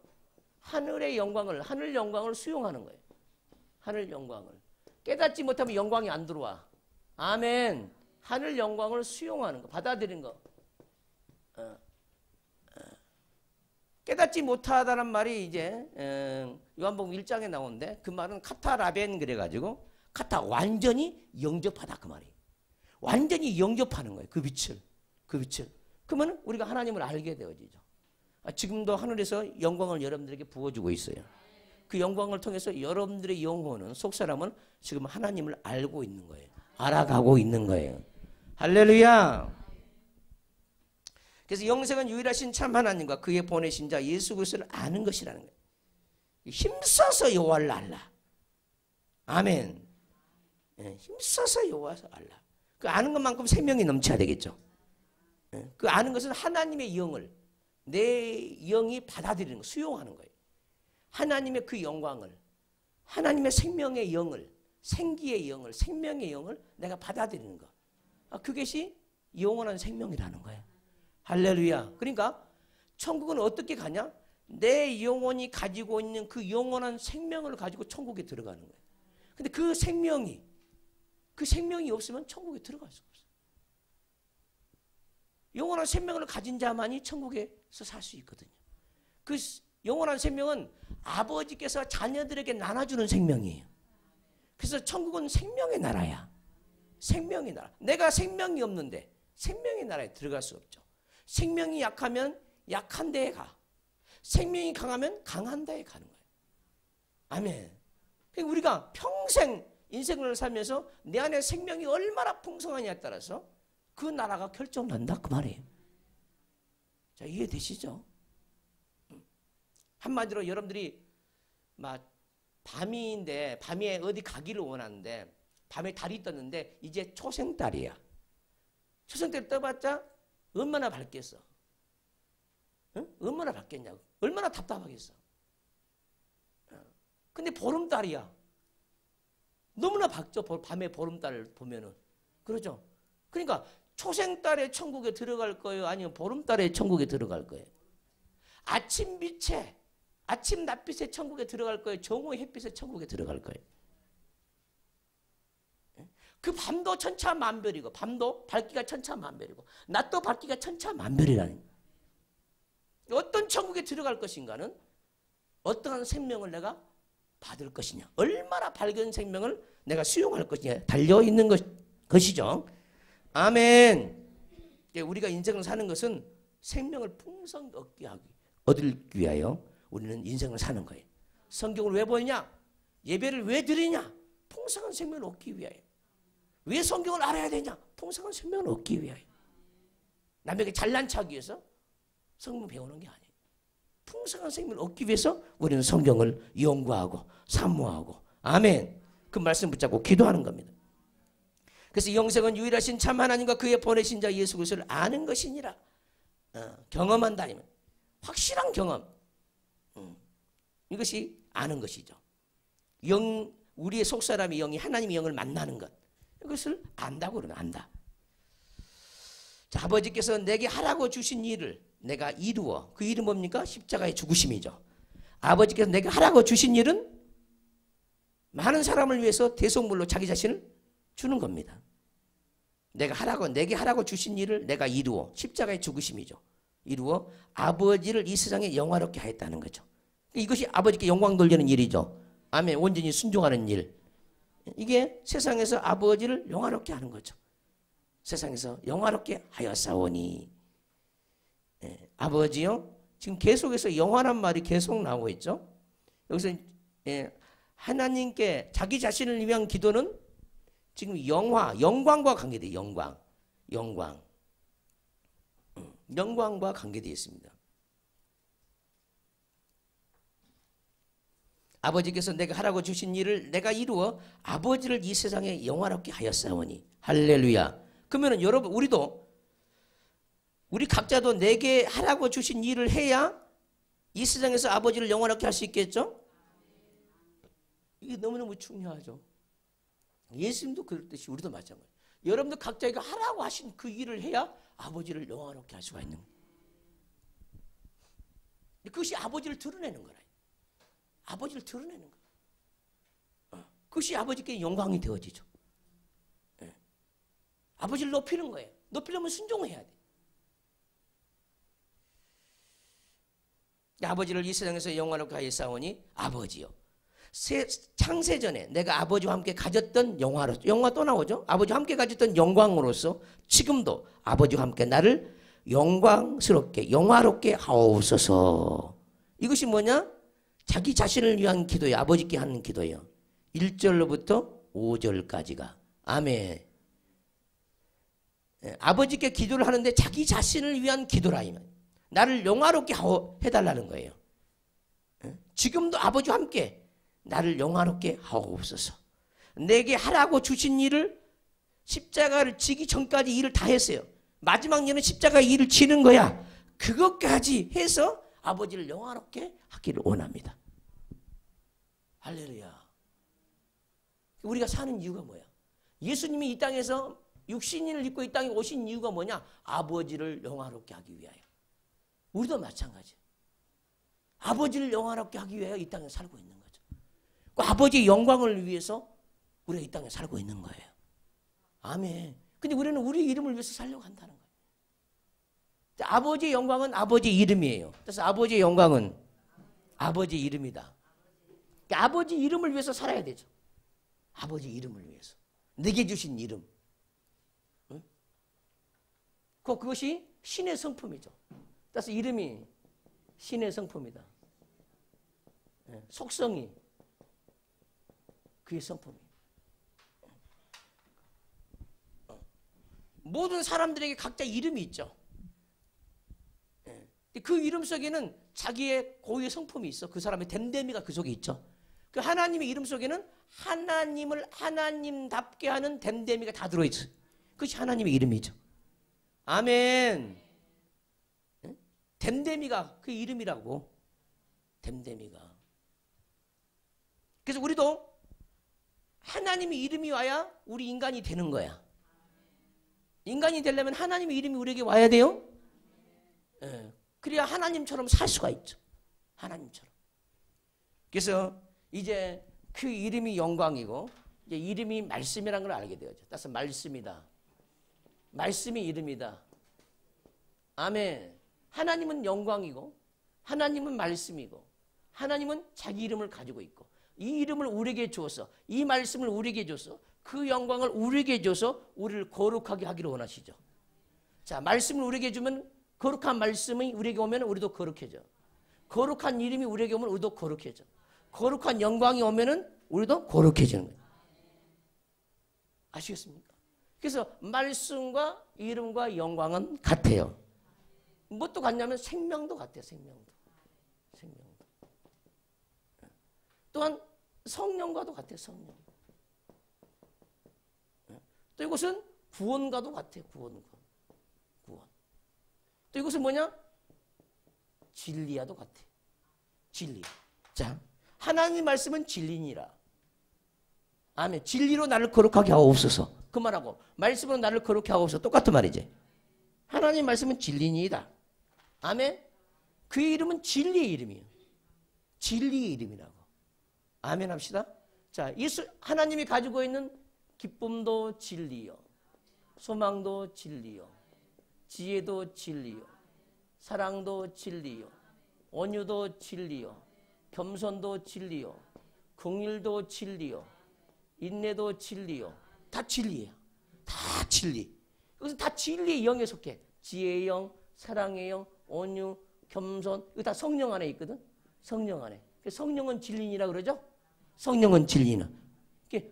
하늘 영광을 수용하는 거예요. 하늘 영광을. 깨닫지 못하면 영광이 안 들어와. 아멘. 하늘 영광을 수용하는 거, 받아들이는 거. 깨닫지 못하다는 말이 이제 요한복음 1장에 나오는데, 그 말은 카타라벤 그래가지고, 완전히 영접하다 그 말이에요. 완전히 영접하는 거예요. 그 빛을. 그러면 우리가 하나님을 알게 되어지죠. 지금도 하늘에서 영광을 여러분들에게 부어주고 있어요. 그 영광을 통해서 여러분들의 영혼은, 속사람은 지금 하나님을 알고 있는 거예요. 알아가고 있는 거예요. 할렐루야. 그래서 영생은 유일하신 참 하나님과 그의 보내신 자 예수 그리스도를 아는 것이라는 거예요. 힘써서 여호와를 알라. 아멘. 힘써서 여호와를 알라. 그 아는 것만큼 생명이 넘쳐야 되겠죠. 그 아는 것은 하나님의 영을 내 영이 받아들이는 거, 수용하는 거예요. 하나님의 그 영광을, 하나님의 생명의 영을, 생기의 영을, 생명의 영을 내가 받아들이는 거. 그것이 영원한 생명이라는 거예요. 할렐루야. 그러니까 천국은 어떻게 가냐? 내 영혼이 가지고 있는 그 영원한 생명을 가지고 천국에 들어가는 거예요. 근데 그 생명이 없으면 천국에 들어갈 수 없어요. 영원한 생명을 가진 자만이 천국에서 살 수 있거든요. 그 영원한 생명은 아버지께서 자녀들에게 나눠주는 생명이에요. 그래서 천국은 생명의 나라야. 생명의 나라. 내가 생명이 없는데 생명의 나라에 들어갈 수 없죠. 생명이 약하면 약한 데에 가. 생명이 강하면 강한 데에 가는 거예요. 아멘. 그러니까 우리가 평생 인생을 살면서 내 안에 생명이 얼마나 풍성하냐에 따라서 그 나라가 결정난다 그 말이에요. 자, 이해되시죠? 한마디로 여러분들이 막 밤인데 밤에 어디 가기를 원하는데 밤에 달이 떴는데 이제 초생달이야. 초생달 떠봤자 얼마나 밝겠어? 응? 얼마나 밝겠냐고. 얼마나 답답하겠어. 근데 보름달이야. 너무나 밝죠. 밤에 보름달을 보면은. 그러죠. 그러니까 초생달에 천국에 들어갈 거예요? 아니면 보름달에 천국에 들어갈 거예요? 아침 빛에, 아침 낮빛에 천국에 들어갈 거예요? 정오의 햇빛에 천국에 들어갈 거예요? 그 밤도 천차만별이고, 밤도 밝기가 천차만별이고, 낮도 밝기가 천차만별이라는 거예요. 어떤 천국에 들어갈 것인가는 어떠한 생명을 내가 받을 것이냐, 얼마나 밝은 생명을 내가 수용할 것이냐 달려있는 것이죠. 아멘. 우리가 인생을 사는 것은 생명을 풍성히 얻기 위하여 우리는 인생을 사는 거예요. 성경을 왜 보느냐? 예배를 왜 드리냐? 풍성한 생명을 얻기 위하여. 왜 성경을 알아야 되냐? 풍성한 생명을 얻기 위하여. 남에게 잘난 척하기 위해서 성경 배우는 게 아니에요. 풍성한 생명을 얻기 위해서 우리는 성경을 연구하고 사모하고, 아멘, 그 말씀 붙잡고 기도하는 겁니다. 그래서 영생은 유일하신 참 하나님과 그의 보내신 자 예수 그리스도를 아는 것이니라. 경험한다. 확실한 경험. 이것이 아는 것이죠. 우리의 속사람의 영이 하나님의 영을 만나는 것. 이것을 안다고 그러면 안다. 자, 아버지께서 내게 하라고 주신 일을 내가 이루어. 그 일은 뭡니까? 십자가의 죽으심이죠. 아버지께서 내게 하라고 주신 일은 많은 사람을 위해서 대속물로 자기 자신을 주는 겁니다. 내게 하라고 주신 일을 내가 이루어. 십자가의 죽으심이죠. 이루어 아버지를 이 세상에 영화롭게 하였다는 거죠. 이것이 아버지께 영광 돌리는 일이죠. 아멘. 온전히 순종하는 일. 이게 세상에서 아버지를 영화롭게 하는 거죠. 세상에서 영화롭게 하였사오니. 아버지요. 지금 계속해서 영화란 말이 계속 나오고 있죠. 여기서 하나님께 자기 자신을 위한 기도는 지금 영광과 관계돼요. 영광과 관계되어 있습니다. 아버지께서 내가 하라고 주신 일을 내가 이루어 아버지를 이 세상에 영화롭게 하였사오니. 할렐루야. 그러면 여러분, 우리 각자도 내게 하라고 주신 일을 해야 이 세상에서 아버지를 영화롭게 할 수 있겠죠? 이게 너무너무 중요하죠. 예수님도 그랬듯이 우리도 마찬가지예요. 여러분도 각자가 하라고 하신 그 일을 해야 아버지를 영화롭게 할 수가 있는 거예요. 그것이 아버지를 드러내는 거라. 아버지를 드러내는 거예요. 그것이 아버지께 영광이 되어지죠. 아버지를 높이는 거예요. 높이려면 순종해야 돼. 아버지를 이 세상에서 영화롭게 하였사오니. 아버지요. 창세전에 내가 아버지와 함께 가졌던 영화 또 나오죠. 아버지와 함께 가졌던 영광으로서 지금도 아버지와 함께 나를 영광스럽게 영화롭게 하옵소서. 이것이 뭐냐? 자기 자신을 위한 기도예요. 아버지께 하는 기도예요. 1절로부터 5절까지가. 아멘. 아버지께 기도를 하는데 자기 자신을 위한 기도라. 나를 영화롭게 해달라는 거예요. 지금도 아버지와 함께 나를 영화롭게 하옵소서. 내게 하라고 주신 일을 십자가를 지기 전까지 일을 다 했어요. 마지막 일은 십자가 일을 지는 거야. 그것까지 해서 아버지를 영화롭게 하기를 원합니다. 할렐루야. 우리가 사는 이유가 뭐야? 예수님이 이 땅에서 육신을 입고 이 땅에 오신 이유가 뭐냐? 아버지를 영화롭게 하기 위하여. 우리도 마찬가지예요. 아버지를 영화롭게 하기 위하여 이 땅에 살고 있는 거죠. 그 아버지의 영광을 위해서 우리가 이 땅에 살고 있는 거예요. 아멘. 근데 우리는 우리 이름을 위해서 살려고 한다는 거예요. 아버지의 영광은 아버지의 이름이에요. 그래서 아버지의 영광은 아버지의 이름이다. 그러니까 아버지 이름을 위해서 살아야 되죠. 아버지 이름을 위해서. 내게 주신 이름. 응? 그것이 신의 성품이죠. 그래서 이름이 신의 성품이다. 속성이 그의 성품이에요. 모든 사람들에게 각자 이름이 있죠. 그 이름 속에는 자기의 고유의 성품이 있어. 그 사람의 됨됨이가 그 속에 있죠. 그 하나님의 이름 속에는 하나님을 하나님답게 하는 됨됨이가 다 들어있어요. 그것이 하나님의 이름이죠. 아멘. 됨됨이가 그 이름이라고. 됨됨이가. 그래서 우리도 하나님의 이름이 와야 우리 인간이 되는 거야. 인간이 되려면 하나님의 이름이 우리에게 와야 돼요. 그래야 하나님처럼 살 수가 있죠. 하나님처럼. 그래서 이제 그 이름이 영광이고 이제 이름이 말씀이라는 걸 알게 되었죠. 따라서 말씀이다. 말씀이 이름이다. 아멘. 하나님은 영광이고 하나님은 말씀이고 하나님은 자기 이름을 가지고 있고 이 이름을 우리에게 줘서 이 말씀을 우리에게 줘서 그 영광을 우리에게 줘서 우리를 거룩하게 하기를 원하시죠. 자, 말씀을 우리에게 주면 거룩한 말씀이 우리에게 오면 우리도 거룩해져. 거룩한 이름이 우리에게 오면 우리도 거룩해져. 거룩한 영광이 오면은 우리도 거룩해지는 거예요. 아시겠습니까? 그래서 말씀과 이름과 영광은 같아요. 무엇도 같냐면 생명도 같아요. 생명도. 또한 성령과도 같아요. 성령. 또 이것은 구원과도 같아요. 구원. 또 이것은 뭐냐? 진리와도 같아요. 진리. 자, 하나님 말씀은 진리니라. 아멘. 진리로 나를 거룩하게 하옵소서. 그 말하고 말씀으로 나를 거룩하게 하옵소서. 똑같은 말이지. 하나님 말씀은 진리니이다. 아멘. 그의 이름은 진리의 이름이에요. 진리의 이름이라고. 아멘 합시다. 자, 예수 하나님이 가지고 있는 기쁨도 진리요. 소망도 진리요. 지혜도 진리요. 사랑도 진리요. 온유도 진리요. 겸손도 진리요. 긍휼도 진리요. 인내도 진리요. 다 진리예요. 다 진리. 이것은 다 진리의 영에 속해. 지혜의 영, 사랑의 영, 온유, 겸손. 이거 다 성령 안에 있거든. 성령 안에. 성령은 진리니라 그러죠. 성령은 진리는.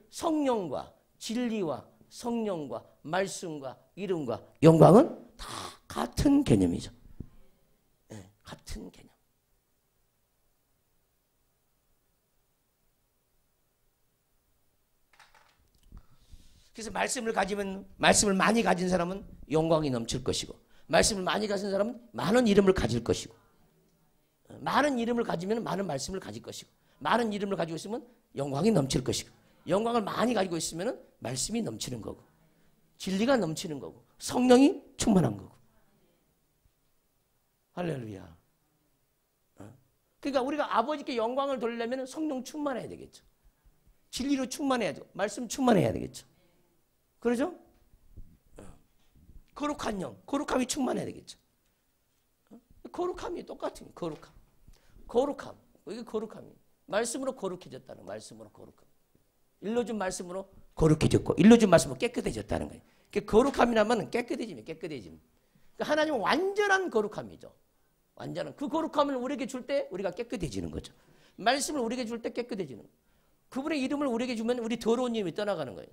성령과 진리와 성령과 말씀과 이름과 영광은 다 같은 개념이죠. 네, 같은 개념. 그래서 말씀을 가지면 말씀을 많이 가진 사람은 영광이 넘칠 것이고 말씀을 많이 가진 사람은 많은 이름을 가질 것이고 많은 이름을 가지면 많은 말씀을 가질 것이고 많은 이름을 가지고 있으면 영광이 넘칠 것이고 영광을 많이 가지고 있으면 말씀이 넘치는 거고 진리가 넘치는 거고 성령이 충만한 거고. 할렐루야. 그러니까 우리가 아버지께 영광을 돌리려면 성령 충만해야 되겠죠. 진리로 충만해야 되고 말씀 충만해야 되겠죠. 그러죠? 거룩한 영, 거룩함이 충만해야 되겠죠. 거룩함이 똑같은 거룩함. 거룩함. 이게 거룩함이. 말씀으로 거룩해졌다는 말씀으로 거룩함. 일러준 말씀으로 거룩해졌고 일러준 말씀으로 깨끗해졌다는 거예요. 거룩함이라면 깨끗해짐이에요. 깨끗해짐. 그러니까 하나님은 완전한 거룩함이죠. 완전한 그 거룩함을 우리에게 줄 때 우리가 깨끗해지는 거죠. 말씀을 우리에게 줄 때 깨끗해지는 거예요. 그분의 이름을 우리에게 주면 우리 더러운 이름이 떠나가는 거예요.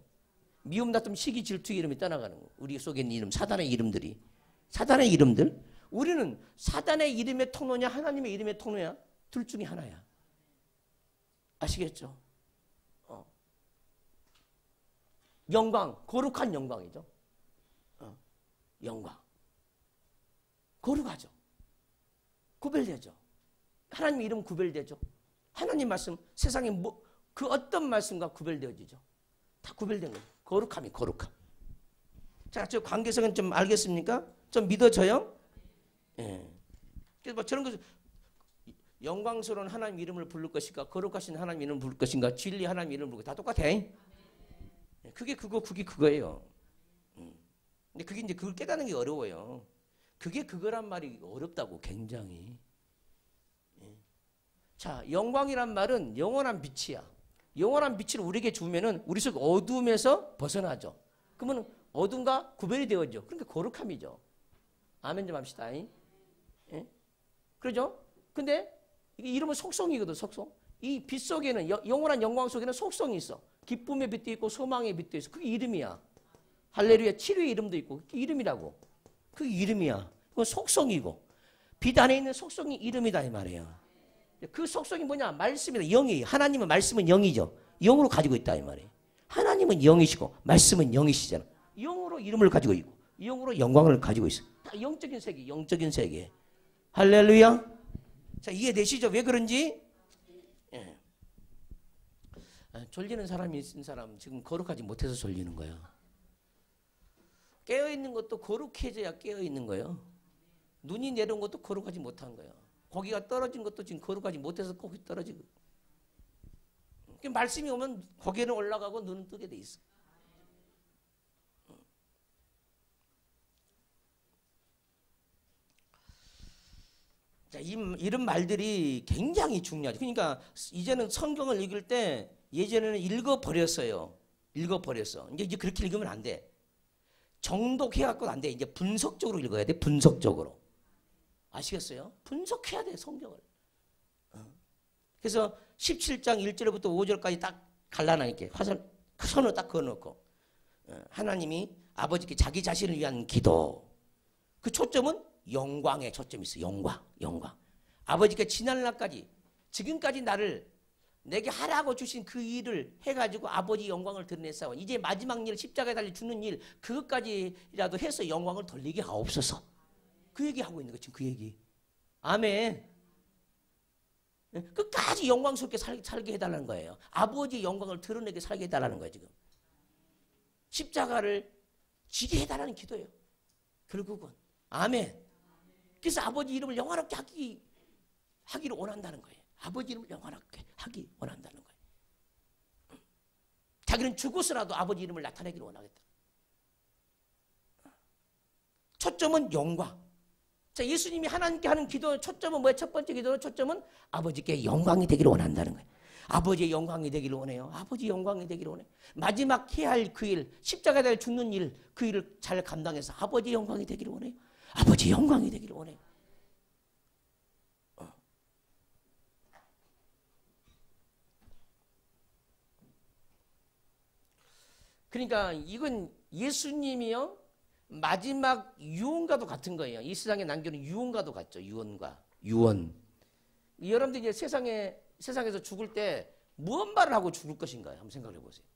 미움, 다툼, 시기, 질투 이름이 떠나가는 거예요. 우리 속에 있는 이름, 사단의 이름들이. 사단의 이름들. 우리는 사단의 이름의 통로냐 하나님의 이름의 통로냐 둘 중에 하나야. 아시겠죠? 영광, 거룩한 영광이죠. 영광. 거룩하죠. 구별되죠. 하나님 이름 구별되죠. 하나님 말씀 세상에 그 어떤 말씀과 구별되어지죠. 다 구별된 거예요. 거룩함이 거룩함. 자, 저 관계성은 좀 알겠습니까? 좀 믿어져요? 예. 그래서 뭐 저런 거 영광스러운 하나님 이름을 부를 것인가, 거룩하신 하나님 이름을 부를 것인가, 진리 하나님 이름을 부를 것인가 다 똑같아. 그게 그거예요. 근데 그게 이제 그걸 깨닫는 게 어려워요. 그게 그거란 말이 어렵다고 굉장히. 자, 영광이란 말은 영원한 빛이야. 영원한 빛을 우리에게 주면은 우리 속 어둠에서 벗어나죠. 그러면 어둠과 구별이 되어져. 그러니까 거룩함이죠. 아멘 좀 합시다. 예? 그러죠? 근데 이게 이름은 속성이거든, 속성. 이 빛 속에는, 영원한 영광 속에는 속성이 있어. 기쁨의 빛도 있고 소망의 빛도 있어. 그게 이름이야. 할렐루야. 치료의 이름도 있고. 그게 이름이라고. 그게 이름이야. 그건 속성이고. 빛 안에 있는 속성이 이름이다 이 말이에요. 그 속성이 뭐냐? 말씀이다. 영이에요. 하나님은 말씀은 영이죠. 영으로 가지고 있다 이 말이에요. 하나님은 영이시고 말씀은 영이시잖아. 영으로 이름을 가지고 있고 영으로 영광을 가지고 있어. 다 영적인 세계, 영적인 세계. 할렐루야. 자, 이해되시죠? 왜 그런지? 예. 졸리는 사람이 있는 사람 지금 거룩하지 못해서 졸리는 거야. 깨어있는 것도 거룩해져야 깨어있는 거예요. 눈이 내려온 것도 거룩하지 못한 거예요. 고기가 떨어진 것도 지금 거룩하지 못해서 고기 떨어지고. 말씀이 오면 고개는 올라가고 눈은 뜨게 돼 있어. 자, 이런 말들이 굉장히 중요하죠. 그러니까 이제는 성경을 읽을 때 예전에는 읽어버렸어요. 읽어버렸어. 이제 그렇게 읽으면 안 돼. 정독해갖고는 안 돼. 이제 분석적으로 읽어야 돼. 분석적으로. 아시겠어요? 분석해야 돼, 성경을. 그래서 17장 1절부터 5절까지 딱 갈라놔있게 선을 딱 그어놓고 하나님이 아버지께 자기 자신을 위한 기도. 그 초점은 영광에 초점이 있어. 영광. 아버지께 지난날까지 지금까지 내게 하라고 주신 그 일을 해가지고 아버지 영광을 드러냈사오. 이제 마지막 일 십자가에 달려 죽는 일 그것까지라도 해서 영광을 돌리게 하옵소서. 그 얘기하고 있는 거 지금 그 얘기. 아멘. 끝까지 영광스럽게 살게 해달라는 거예요. 아버지의 영광을 드러내게 살게 해달라는 거예요. 지금 십자가를 지게 해달라는 기도예요. 결국은. 아멘. 그래서 아버지 이름을 영화롭게 하기를 원한다는 거예요. 아버지 이름을 영화롭게 하기 원한다는 거예요. 자기는 죽어서라도 아버지 이름을 나타내기를 원하겠다. 초점은 영광. 자, 예수님이 하나님께 하는 기도 초점은 뭐예요? 첫 번째 기도는 초점은 아버지께 영광이 되기를 원한다는 거예요. 아버지의 영광이 되기를 원해요. 아버지 영광이 되기를 원해요. 마지막 해야 할 그 일, 십자가에 달려 죽는 일, 그 일을 잘 감당해서 아버지의 영광이 되기를 원해요. 아버지의 영광이 되기를 원해요. 그러니까 이건 예수님이요. 마지막 유언과도 같은 거예요. 이 세상에 남겨놓은 유언과도 같죠. 유언. 여러분들 이제 세상에서 죽을 때 무슨 말을 하고 죽을 것인가요? 한번 생각해 보세요.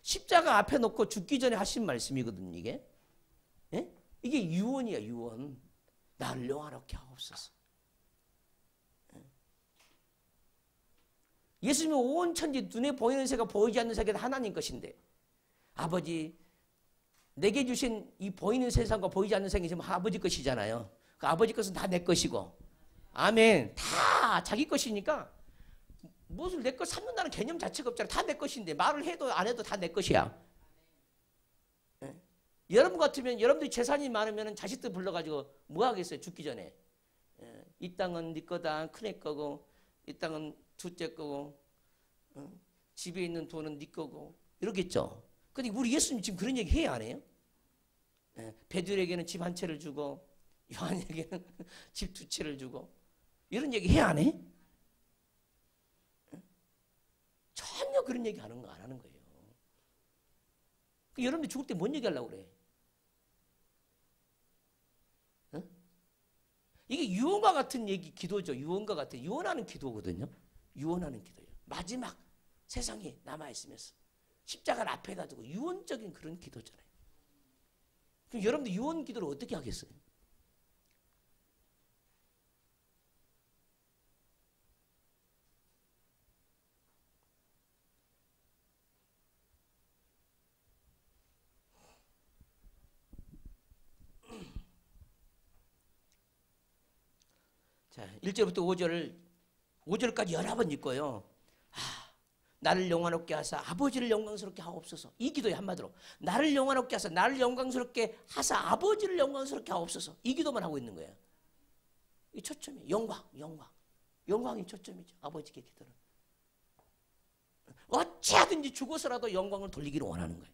십자가 앞에 놓고 죽기 전에 하신 말씀이거든요. 이게. 예? 이게 유언이야. 유언. 나를 영화롭게 하옵소서. 예수님은 온 천지 눈에 보이는 새가 보이지 않는 새가 하나님 것인데 아버지 내게 주신 이 보이는 세상과 보이지 않는 세상이 지금 아버지 것이잖아요. 그 아버지 것은 다 내 것이고 아멘. 다 자기 것이니까 무엇을 내 것 삼는다는 개념 자체가 없잖아요. 다 내 것인데 말을 해도 안 해도 다 내 것이야. 예? 여러분 같으면 여러분들이 재산이 많으면 자식들 불러가지고 뭐 하겠어요? 죽기 전에. 예? 이 땅은 네 거다. 큰애 거고 이 땅은 둘째 거고 집에 있는 돈은 네 거고 이러겠죠. 근데 우리 예수님 지금 그런 얘기 해야 안 해요? 베드로에게는 집 한 채를 주고 요한에게는 집 두 채를 주고 이런 얘기 해야 안 해? 전혀 그런 얘기 안 하는 거예요. 여러분들 죽을 때 뭔 얘기 하려고 그래? 이게 유언과 같은 얘기, 기도죠. 유언과 같은, 유언하는 기도거든요. 유언하는 기도예요. 마지막 세상에 남아있으면서 십자가를 앞에다 두고 유언적인 그런 기도잖아요. 그럼 여러분들 유언 기도를 어떻게 하겠어요? 자, 1절부터 5절까지 여러 번 읽고요. 나를 영화롭게 하사 아버지를 영광스럽게 하옵소서. 이 기도에 한마디로 나를 영화롭게 하사 나를 영광스럽게 하사 아버지를 영광스럽게 하옵소서. 이 기도만 하고 있는 거예요. 이 초점이 영광이 초점이죠. 아버지께 기도는 어찌하든지 죽어서라도 영광을 돌리기를 원하는 거예요.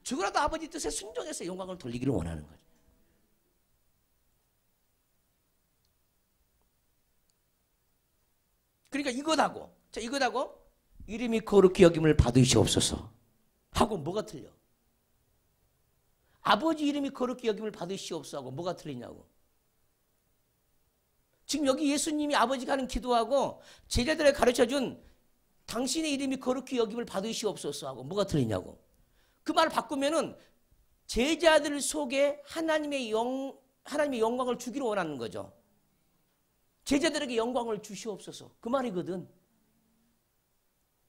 죽어라도 아버지 뜻에 순종해서 영광을 돌리기를 원하는 거죠. 그러니까 이것하고 이름이 거룩히 여김을 받으시옵소서 하고 뭐가 틀려? 아버지 이름이 거룩히 여김을 받으시옵소서 하고 뭐가 틀리냐고. 지금 여기 예수님이 아버지가 하는 기도하고 제자들에게 가르쳐준 당신의 이름이 거룩히 여김을 받으시옵소서 하고 뭐가 틀리냐고. 그 말을 바꾸면은 제자들 속에 하나님의 영광을 주기를 원하는 거죠. 제자들에게 영광을 주시옵소서. 그 말이거든.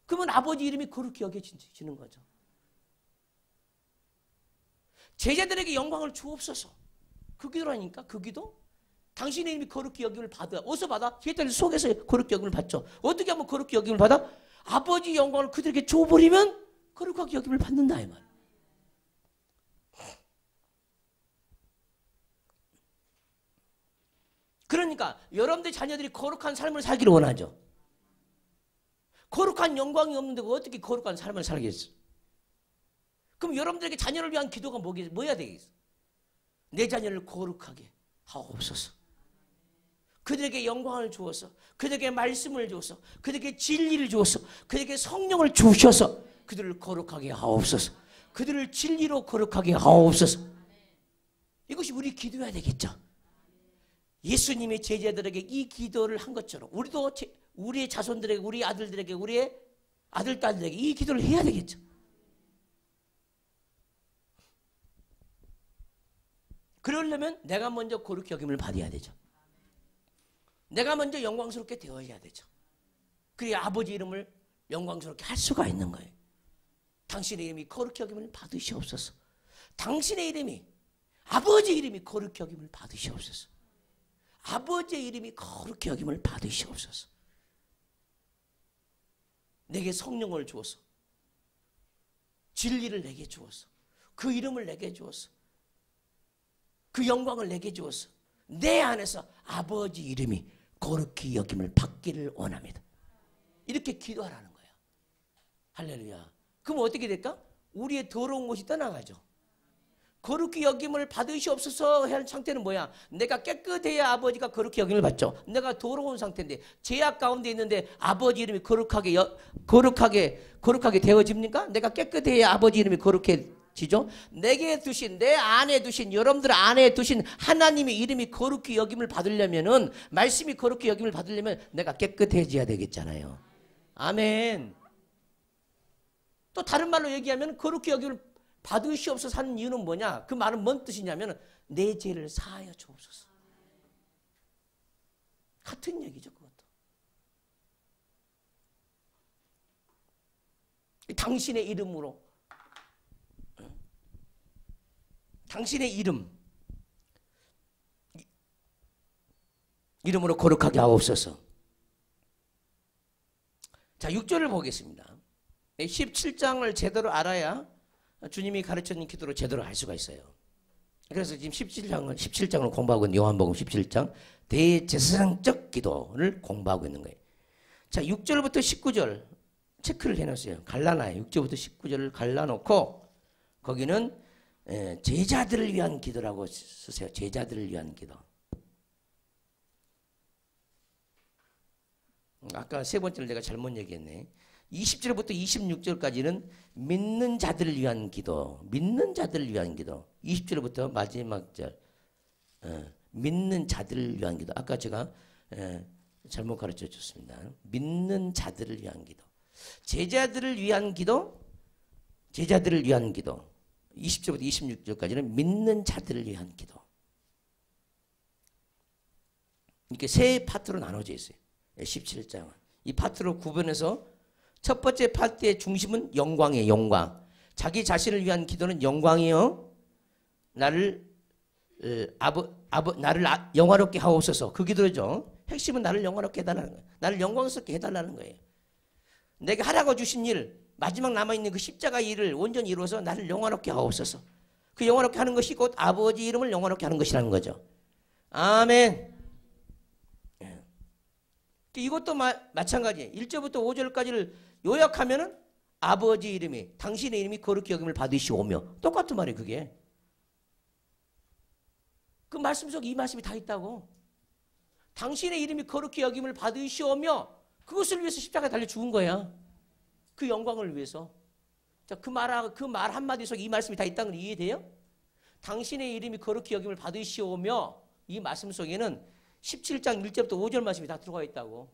그러면 아버지 이름이 거룩히 여겨지는 거죠. 제자들에게 영광을 주옵소서. 그 기도라니까. 그 기도. 당신의 이름이 거룩히 여김을 받아. 어디서 받아? 제자들 속에서 거룩히 여김을 받죠. 어떻게 하면 거룩히 여김을 받아? 아버지 영광을 그들에게 줘버리면 거룩하게 여김을 받는다 이 말. 그러니까 여러분들 자녀들이 거룩한 삶을 살기를 원하죠. 거룩한 영광이 없는데 어떻게 거룩한 삶을 살겠어? 그럼 여러분들에게 자녀를 위한 기도가 뭐야 되겠어? 내 자녀를 거룩하게 하옵소서. 그들에게 영광을 주어서, 그들에게 말씀을 주어서, 그들에게 진리를 주어서, 그들에게 성령을 주셔서 그들을 거룩하게 하옵소서. 그들을 진리로 거룩하게 하옵소서. 이것이 우리 기도해야 되겠죠. 예수님의 제자들에게 이 기도를 한 것처럼 우리도 우리의 자손들에게, 우리 아들들에게, 우리의 아들, 딸들에게 이 기도를 해야 되겠죠. 그러려면 내가 먼저 거룩히 여김을 받아야 되죠. 내가 먼저 영광스럽게 되어야 되죠. 그래야 아버지 이름을 영광스럽게 할 수가 있는 거예요. 당신의 이름이 거룩히 여김을 받으시옵소서. 당신의 이름이, 아버지 이름이 거룩히 여김을 받으시옵소서. 아버지의 이름이 거룩히 여김을 받으시옵소서. 내게 성령을 주어서, 진리를 내게 주어서, 그 이름을 내게 주어서, 그 영광을 내게 주어서 내 안에서 아버지 이름이 거룩히 여김을 받기를 원합니다. 이렇게 기도하라는 거예요. 할렐루야. 그럼 어떻게 될까? 우리의 더러운 것이 떠나가죠. 거룩히 여김을 받으시옵소서 할 상태는 뭐야? 내가 깨끗해야 아버지가 거룩히 여김을 받죠. 내가 더러운 상태인데, 죄악 가운데 있는데 아버지 이름이 거룩하게 되어집니까? 내가 깨끗해야 아버지 이름이 거룩해지죠. 내게 두신, 내 안에 두신, 여러분들 안에 두신 하나님의 이름이 거룩히 여김을 받으려면은, 말씀이 거룩히 여김을 받으려면 내가 깨끗해져야 되겠잖아요. 아멘. 또 다른 말로 얘기하면 거룩히 여김을 받으시옵소서 하는 이유는 뭐냐? 그 말은 뭔 뜻이냐면 내 죄를 사하여 주옵소서. 같은 얘기죠, 그것도. 당신의 이름으로, 당신의 이름으로 거룩하게 하옵소서. 자, 6절을 보겠습니다. 17장을 제대로 알아야 주님이 가르쳐준 기도를 제대로 할 수가 있어요. 그래서 지금 17장을 공부하고 있는 요한복음 17장 대제사장적 기도를 공부하고 있는 거예요. 자, 6절부터 19절 체크를 해놨어요. 갈라놔요. 6절부터 19절을 갈라놓고 거기는 제자들을 위한 기도라고 쓰세요. 제자들을 위한 기도. 아까 세 번째를 내가 잘못 얘기했네. 20절부터 26절까지는 믿는 자들을 위한 기도, 믿는 자들을 위한 기도. 20절부터 마지막 절, 믿는 자들을 위한 기도. 아까 제가 잘못 가르쳐 줬습니다. 믿는 자들을 위한 기도. 제자들을 위한 기도, 제자들을 위한 기도. 20절부터 26절까지는 믿는 자들을 위한 기도. 이렇게 세 파트로 나눠져 있어요. 17장은. 이 파트로 구분해서 첫 번째 파트의 중심은 영광이에요. 영광. 자기 자신을 위한 기도는 영광이요. 나를 영화롭게 하옵소서. 그 기도죠. 핵심은 나를 영화롭게 해달라는 거예요. 나를 영광스럽게 해달라는 거예요. 내가 하라고 주신 일, 마지막 남아있는 그 십자가 일을 온전히 이루어서 나를 영화롭게 하옵소서. 그 영화롭게 하는 것이 곧 아버지 이름을 영화롭게 하는 것이라는 거죠. 아멘. 이것도 마찬가지예요. 1절부터 5절까지를 요약하면은 아버지 이름이, 당신의 이름이 거룩히 여김을 받으시오며. 똑같은 말이에요, 그게. 그 말씀 속에 이 말씀이 다 있다고. 당신의 이름이 거룩히 여김을 받으시오며, 그것을 위해서 십자가에 달려 죽은 거야. 그 영광을 위해서. 자, 그 말 한마디 속에 이 말씀이 다 있다는 걸 이해돼요? 당신의 이름이 거룩히 여김을 받으시오며, 이 말씀 속에는 17장 1절부터 5절 말씀이 다 들어가 있다고.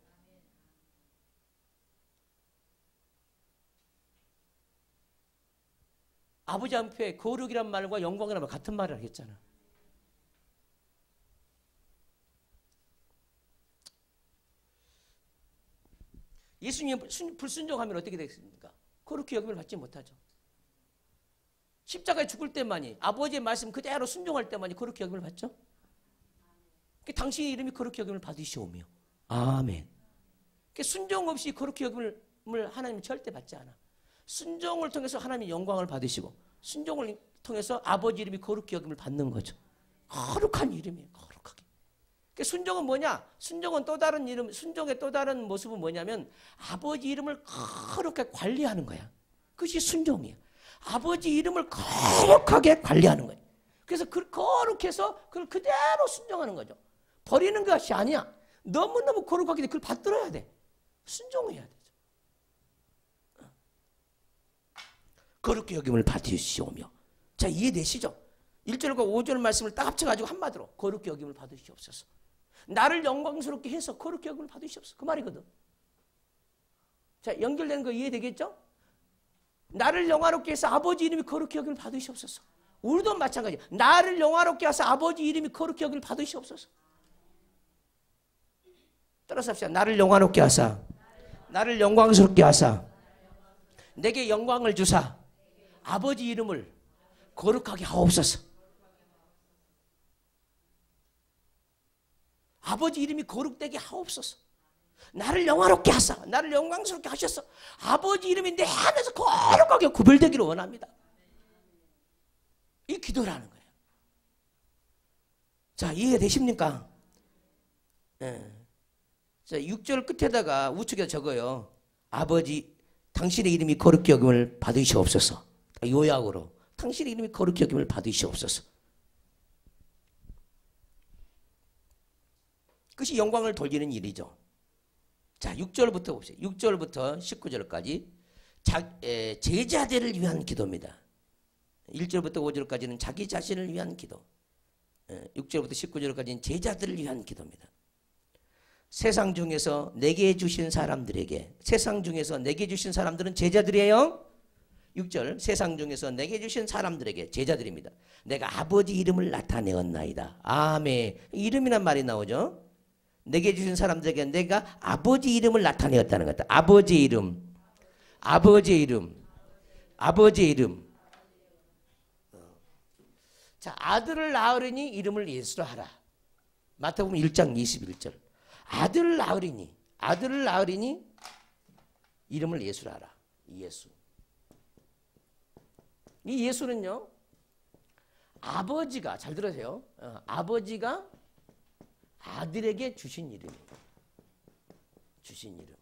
아버지 앞에 거룩이란 말과 영광이란 말 같은 말을 하겠잖아. 예수님 불순종하면 어떻게 되겠습니까? 거룩히 여김을 받지 못하죠. 십자가에 죽을 때만이, 아버지의 말씀 그대로 순종할 때만이 거룩히 여김을 받죠. 당신의 이름이 거룩히 여김을 받으시오며. 아멘. 순종 없이 거룩히 여김을 하나님은 절대 받지 않아. 순종을 통해서 하나님의 영광을 받으시고, 순종을 통해서 아버지 이름이 거룩히 여김을 받는 거죠. 거룩한 이름이에요. 거룩하게. 순종은 뭐냐? 순종은 또 다른 이름, 순종의 또 다른 모습은 뭐냐면 아버지 이름을 거룩하게 관리하는 거야. 그것이 순종이에요. 아버지 이름을 거룩하게 관리하는 거예요. 그래서 그 거룩해서 그걸 그대로 순종하는 거죠. 버리는 것이 아니야. 너무너무 거룩하기 때문에 그걸 받들어야 돼. 순종해야 되죠. 거룩히 여김을 받으시오며. 자, 이해되시죠? 1절과 5절 말씀을 딱 합쳐가지고 한마디로 거룩히 여김을 받으시옵소서. 나를 영광스럽게 해서 거룩히 여김을 받으시옵소서. 그 말이거든. 자, 연결되는 거 이해되겠죠? 나를 영화롭게 해서 아버지 이름이 거룩히 여김을 받으시옵소서. 우리도 마찬가지야. 나를 영화롭게 해서 아버지 이름이 거룩히 여김을 받으시옵소서. 따라서 합시다. 나를 영화롭게 하사, 나를 영광스럽게 하사, 내게 영광을 주사, 아버지 이름을 거룩하게 하옵소서. 아버지 이름이 거룩되게 하옵소서. 나를 영화롭게 하사, 나를 영광스럽게 하셔서 아버지 이름이 내 안에서 거룩하게 구별되기를 원합니다. 이 기도라는 거예요. 자, 이해되십니까? 네. 자, 6절 끝에다가 우측에 적어요. 아버지, 당신의 이름이 거룩히 여김을 받으시옵소서. 요약으로 당신의 이름이 거룩히 여김을 받으시옵소서. 그것이 영광을 돌리는 일이죠. 자, 6절부터 봅시다. 6절부터 19절까지 제자들을 위한 기도입니다. 1절부터 5절까지는 자기 자신을 위한 기도. 6절부터 19절까지는 제자들을 위한 기도입니다. 세상 중에서 내게 주신 사람들에게, 세상 중에서 내게 주신 사람들은 제자들이에요. 6절, 세상 중에서 내게 주신 사람들에게, 제자들입니다. 내가 아버지 이름을 나타내었나이다. 아멘. 이름이란 말이 나오죠. 내게 주신 사람들에게 내가 아버지 이름을 나타내었다는 것 같다. 아버지 이름, 아버지 이름, 아버지 이름. 자, 아들을 낳으리니 이름을 예수라 하라. 마태복음 1장 21절. 아들을 낳으리니 이름을 예수라 하라. 예수. 이 예수는요, 아버지가, 잘 들으세요. 아버지가 아들에게 주신 이름이에요. 주신 이름.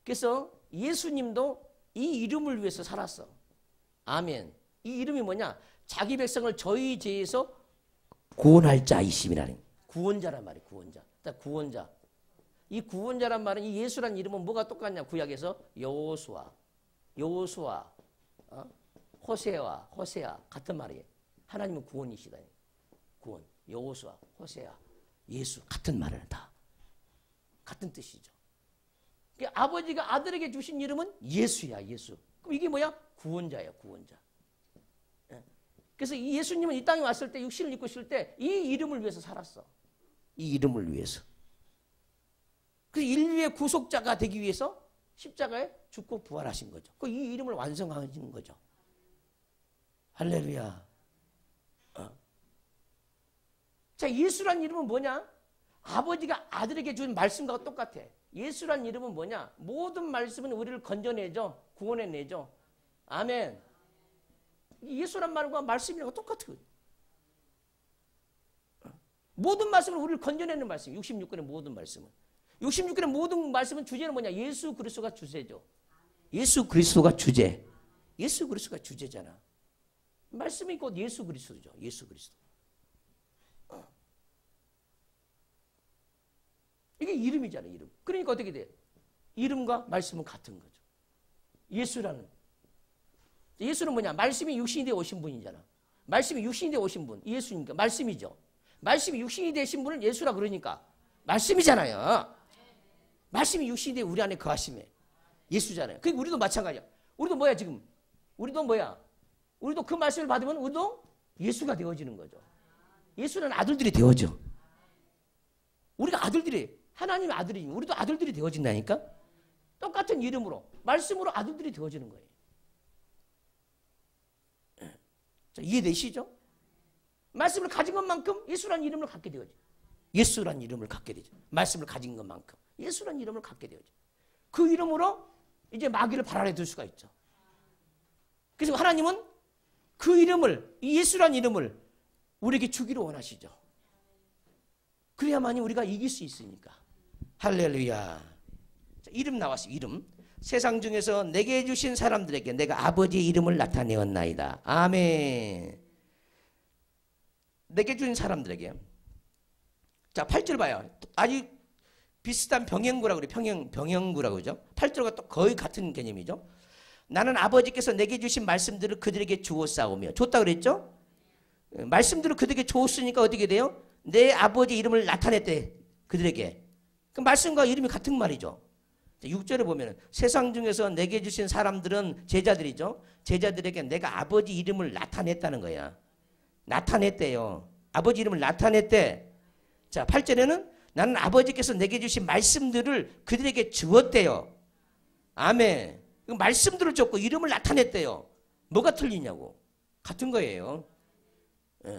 그래서 예수님도 이 이름을 위해서 살았어. 아멘. 이 이름이 뭐냐? 자기 백성을 저희 죄에서 구원할 자이심이라는, 구원자란 말이에요. 구원자. 구원자. 이 구원자란 말은, 이 예수란 이름은 뭐가 똑같냐? 구약에서 여호수아, 호세아 같은 말이에요. 하나님은 구원이시다. 구원. 여호수아, 호세아, 예수 같은 말을 다 같은 뜻이죠. 아버지가 아들에게 주신 이름은 예수야, 예수. 그럼 이게 뭐야? 구원자야, 구원자. 그래서 이 예수님은 이 땅에 왔을 때, 육신을 입고 있을 때 이 이름을 위해서 살았어. 이 이름을 위해서. 그 인류의 구속자가 되기 위해서 십자가에 죽고 부활하신 거죠. 이 이름을 완성하신 거죠. 할렐루야. 자, 예수란 이름은 뭐냐? 아버지가 아들에게 준 말씀과 똑같아. 예수란 이름은 뭐냐? 모든 말씀은 우리를 건져내죠. 구원해내죠. 아멘. 예수란 말과 말씀이랑 똑같아요. 모든 말씀은 우리를 건져내는 말씀. 66권의 모든 말씀은. 66권의 모든 말씀은 주제는 뭐냐? 예수 그리스도가 주제죠. 예수 그리스도가 주제. 예수 그리스도가 주제잖아. 말씀이 곧 예수 그리스도죠. 예수 그리스도. 이게 이름이잖아요. 이름. 그러니까 어떻게 돼요? 이름과 말씀은 같은 거죠. 예수라는. 예수는 뭐냐? 말씀이 육신이 되어 오신 분이잖아. 말씀이 육신이 되어 오신 분. 예수니까 말씀이죠. 말씀이 육신이 되신 분을 예수라 그러니까 말씀이잖아요. 말씀이 육신이 되어 우리 안에 거하심에 예수잖아요. 그러니까 우리도 마찬가지야. 우리도 뭐야 지금? 우리도 뭐야? 우리도 그 말씀을 받으면 우리도 예수가 되어지는 거죠. 예수는 아들들이 되어져. 우리가 아들들이 하나님의 아들이니 우리도 아들들이 되어진다니까. 똑같은 이름으로 말씀으로 아들들이 되어지는 거예요. 자, 이해되시죠? 말씀을 가진 것만큼 예수란 이름을 갖게 되어져. 예수란 이름을 갖게 되죠. 말씀을 가진 것만큼 예수란 이름을 갖게 되어져. 그 이름으로 이제 마귀를 발안해 둘 수가 있죠. 그래서 하나님은 그 이름을, 이 예수란 이름을 우리에게 주기를 원하시죠. 그래야만이 우리가 이길 수 있으니까. 할렐루야. 자, 이름 나왔어요. 이름. 세상 중에서 내게 주신 사람들에게 내가 아버지의 이름을 나타내었나이다. 아멘. 내게 주신 사람들에게. 자, 8절 봐요. 아주 비슷한 병행구라고 그래요. 병행구라고 그러죠. 8절과 또 거의 같은 개념이죠. 나는 아버지께서 내게 주신 말씀들을 그들에게 주었사오며. 줬다 그랬죠? 말씀들을 그들에게 주었으니까 어떻게 돼요? 내 아버지 이름을 나타냈대. 그들에게. 그 말씀과 이름이 같은 말이죠. 6절에 보면 세상 중에서 내게 주신 사람들은 제자들이죠. 제자들에게 내가 아버지 이름을 나타냈다는 거야. 나타냈대요. 아버지 이름을 나타냈대. 자, 8절에는 나는 아버지께서 내게 주신 말씀들을 그들에게 주었대요. 아멘. 말씀들을 줬고 이름을 나타냈대요. 뭐가 틀리냐고. 같은 거예요.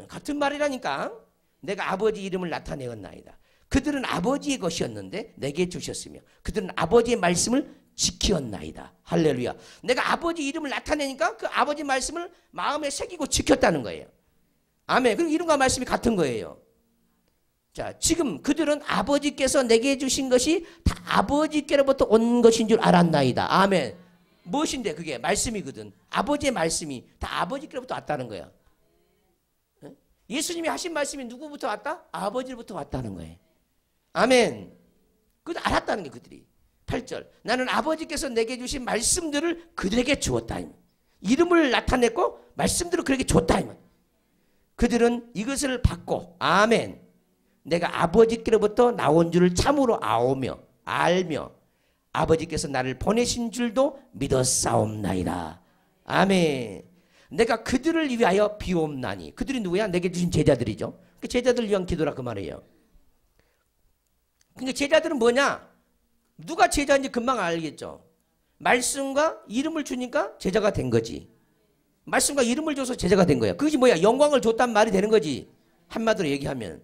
같은 말이라니까. 내가 아버지 이름을 나타내었나이다. 그들은 아버지의 것이었는데 내게 주셨으며 그들은 아버지의 말씀을 지켰나이다. 할렐루야. 내가 아버지 이름을 나타내니까 그 아버지 말씀을 마음에 새기고 지켰다는 거예요. 아멘. 그럼 이름과 말씀이 같은 거예요. 자, 지금 그들은 아버지께서 내게 주신 것이 다 아버지께로부터 온 것인 줄 알았나이다. 아멘. 무엇인데 그게 말씀이거든. 아버지의 말씀이 다 아버지께로부터 왔다는 거야. 예수님이 하신 말씀이 누구부터 왔다? 아버지로부터 왔다는 거예요. 아멘. 그걸 알았다는 게 그들이. 8절. 나는 아버지께서 내게 주신 말씀들을 그들에게 주었다. 이름을 나타냈고 말씀들을 그에게 줬다. 그들은 이것을 받고 아멘. 내가 아버지께로부터 나온 줄을 참으로 알며 아버지께서 나를 보내신 줄도 믿었사옵나이다. 아멘. 내가 그들을 위하여 비옵나니. 그들이 누구야? 내게 주신 제자들이죠. 그 제자들을 위한 기도라 그 말이에요. 근데 제자들은 뭐냐? 누가 제자인지 금방 알겠죠. 말씀과 이름을 주니까 제자가 된 거지. 말씀과 이름을 줘서 제자가 된 거야. 그것이 뭐야? 영광을 줬단 말이 되는 거지. 한마디로 얘기하면.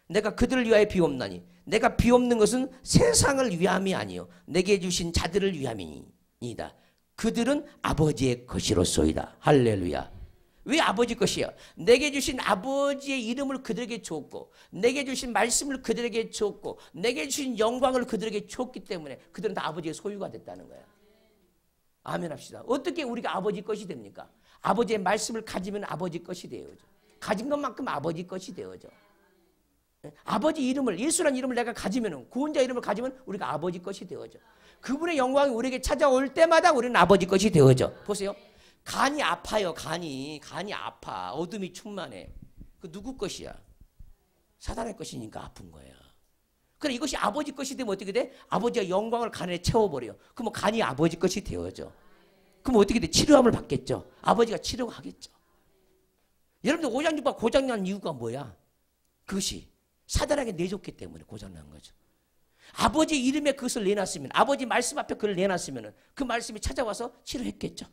내가 그들을 위하여 비옵나니. 내가 비옵는 것은 세상을 위함이 아니요 내게 주신 자들을 위함이니이다. 그들은 아버지의 것이로소이다. 할렐루야. 왜 아버지 것이야? 내게 주신 아버지의 이름을 그들에게 줬고 내게 주신 말씀을 그들에게 줬고 내게 주신 영광을 그들에게 줬기 때문에 그들은 다 아버지의 소유가 됐다는 거야. 아멘 합시다. 어떻게 우리가 아버지 것이 됩니까? 아버지의 말씀을 가지면 아버지 것이 되어져. 가진 것만큼 아버지 것이 되어져. 아버지 이름을, 예수라는 이름을 내가 가지면, 구원자 이름을 가지면 우리가 아버지 것이 되어져. 그분의 영광이 우리에게 찾아올 때마다 우리는 아버지 것이 되어져. 보세요. 간이 아파요. 간이 아파. 어둠이 충만해. 그 누구 것이야? 사단의 것이니까 아픈 거야. 그래 이것이 아버지 것이 되면 어떻게 돼? 아버지가 영광을 간에 채워버려요. 그러면 간이 아버지 것이 되어져. 그럼 어떻게 돼? 치료함을 받겠죠. 아버지가 치료하겠죠. 여러분들 오장육부가 고장난 이유가 뭐야? 그것이 사단에게 내줬기 때문에 고장난 거죠. 아버지 이름에 그것을 내놨으면, 아버지 말씀 앞에 그걸 내놨으면 그 말씀이 찾아와서 치료했겠죠.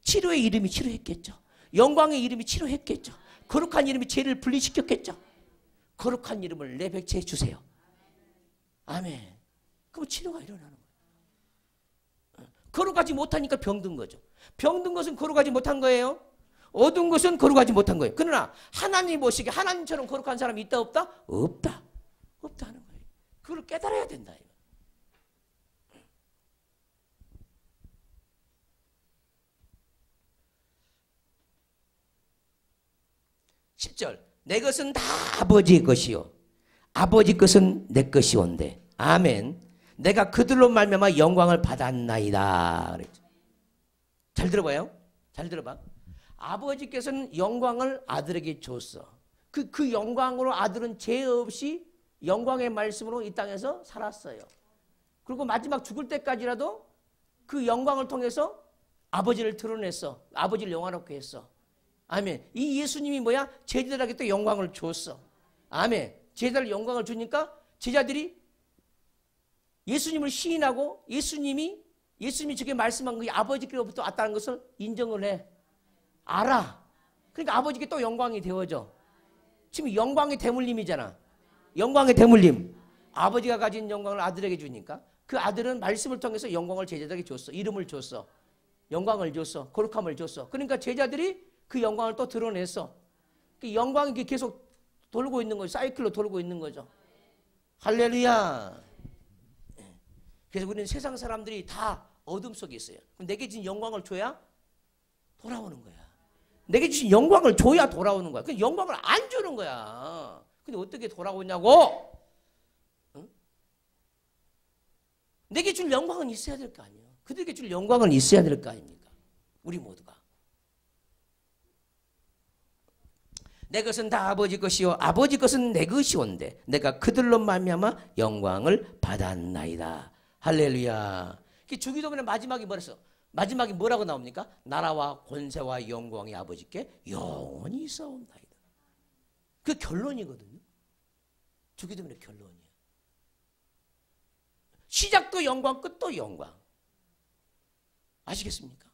치료의 이름이 치료했겠죠. 영광의 이름이 치료했겠죠. 거룩한 이름이 죄를 분리시켰겠죠. 거룩한 이름을 내 백체에 주세요. 아멘. 그럼 치료가 일어나는 거예요. 거룩하지 못하니까 병든 거죠. 병든 것은 거룩하지 못한 거예요. 어두운 것은 거룩하지 못한 거예요. 그러나 하나님 보시기에 하나님처럼 거룩한 사람이 있다 없다? 없다. 없다는 거예요. 그걸 깨달아야 된다. 10절 내 것은 다 아버지의 것이요 아버지 것은 내 것이온데 아멘. 내가 그들로 말미암아 영광을 받았나이다. 잘 들어봐요. 잘 들어봐. 아버지께서는 영광을 아들에게 줬어. 그 영광으로 아들은 죄 없이 영광의 말씀으로 이 땅에서 살았어요. 그리고 마지막 죽을 때까지라도 그 영광을 통해서 아버지를 드러냈어. 아버지를 영화롭게 했어. 아멘. 이 예수님이 뭐야? 제자들에게 또 영광을 줬어. 아멘. 제자들 영광을 주니까 제자들이 예수님을 시인하고 예수님이 저게 말씀한 것이 아버지께로부터 왔다는 것을 인정을 해. 알아. 그러니까 아버지께 또 영광이 되어져. 지금 영광의 대물림이잖아. 영광의 대물림. 아버지가 가진 영광을 아들에게 주니까 그 아들은 말씀을 통해서 영광을 제자들에게 줬어. 이름을 줬어. 영광을 줬어. 거룩함을 줬어. 그러니까 제자들이 그 영광을 또 드러냈어. 그 영광이 계속 돌고 있는 거죠. 사이클로 돌고 있는 거죠. 할렐루야. 그래서 우리는 세상 사람들이 다 어둠 속에 있어요. 그럼 내게 주신 영광을 줘야 돌아오는 거야. 내게 주신 영광을 줘야 돌아오는 거야. 그 영광을 안 주는 거야. 근데 어떻게 돌아오냐고? 응? 내게 줄 영광은 있어야 될 거 아니에요. 그들에게 줄 영광은 있어야 될 거 아닙니까? 우리 모두가. 내 것은 다 아버지 것이요 아버지 것은 내 것이온데 내가 그들로 말미암아 영광을 받았나이다. 할렐루야. 주기도문의 마지막이 뭐랬어? 마지막이 뭐라고 나옵니까? 나라와 권세와 영광이 아버지께 영원히 있사옵나이다. 그 결론이거든요. 주기도문의 결론이에요. 시작도 영광, 끝도 영광. 아시겠습니까?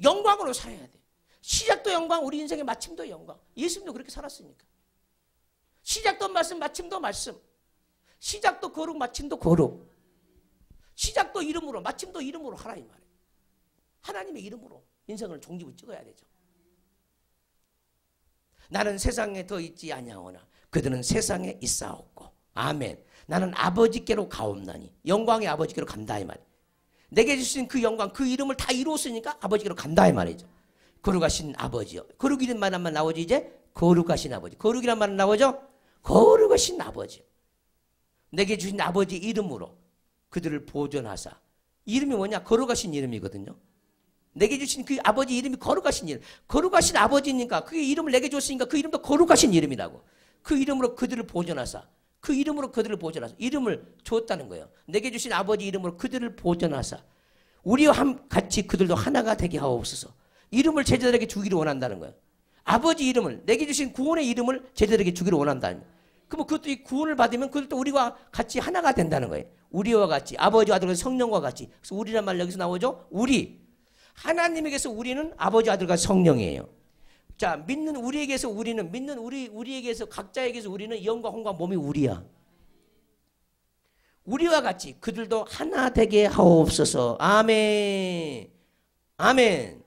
영광으로 살아야 돼. 시작도 영광, 우리 인생의 마침도 영광. 예수님도 그렇게 살았으니까. 시작도 말씀, 마침도 말씀. 시작도 거룩, 마침도 거룩. 시작도 이름으로, 마침도 이름으로 하라 이 말이에요. 하나님의 이름으로 인생을 종집을 찍어야 되죠. 나는 세상에 더 있지 아니하오나 그들은 세상에 있사옵고 아멘. 나는 아버지께로 가옵나니 영광의 아버지께로 간다 이 말이에요. 내게 주신 그 영광, 그 이름을 다 이루었으니까 아버지께로 간다 이 말이죠. 거룩하신 아버지요. 거룩이란 말만 나오지 이제 거룩하신 아버지. 거룩이란 말은 나오죠. 거룩하신 아버지. 내게 주신 아버지 이름으로 그들을 보존하사. 이름이 뭐냐? 거룩하신 이름이거든요. 내게 주신 그 아버지 이름이 거룩하신 이름. 거룩하신 아버지니까 그 이름을 내게 줬으니까 그 이름도 거룩하신 이름이라고. 그 이름으로 그들을 보존하사. 그 이름으로 그들을 보존하사. 이름을 줬다는 거예요. 내게 주신 아버지 이름으로 그들을 보존하사. 우리와 같이 그들도 하나가 되게 하옵소서. 이름을 제자들에게 주기를 원한다는 거예요. 아버지 이름을, 내게 주신 구원의 이름을 제자들에게 주기를 원한다는 거예요. 그럼 그것도 이 구원을 받으면 그들도 우리와 같이 하나가 된다는 거예요. 우리와 같이, 아버지와 아들과 성령과 같이. 그래서 우리란 말 여기서 나오죠. 우리. 하나님에게서 우리는 아버지, 아들과 성령이에요. 자, 믿는 우리에게서 우리는, 믿는 우리에게서 각자에게서 우리는 영과 혼과 몸이 우리야. 우리와 같이 그들도 하나 되게 하옵소서. 아멘. 아멘.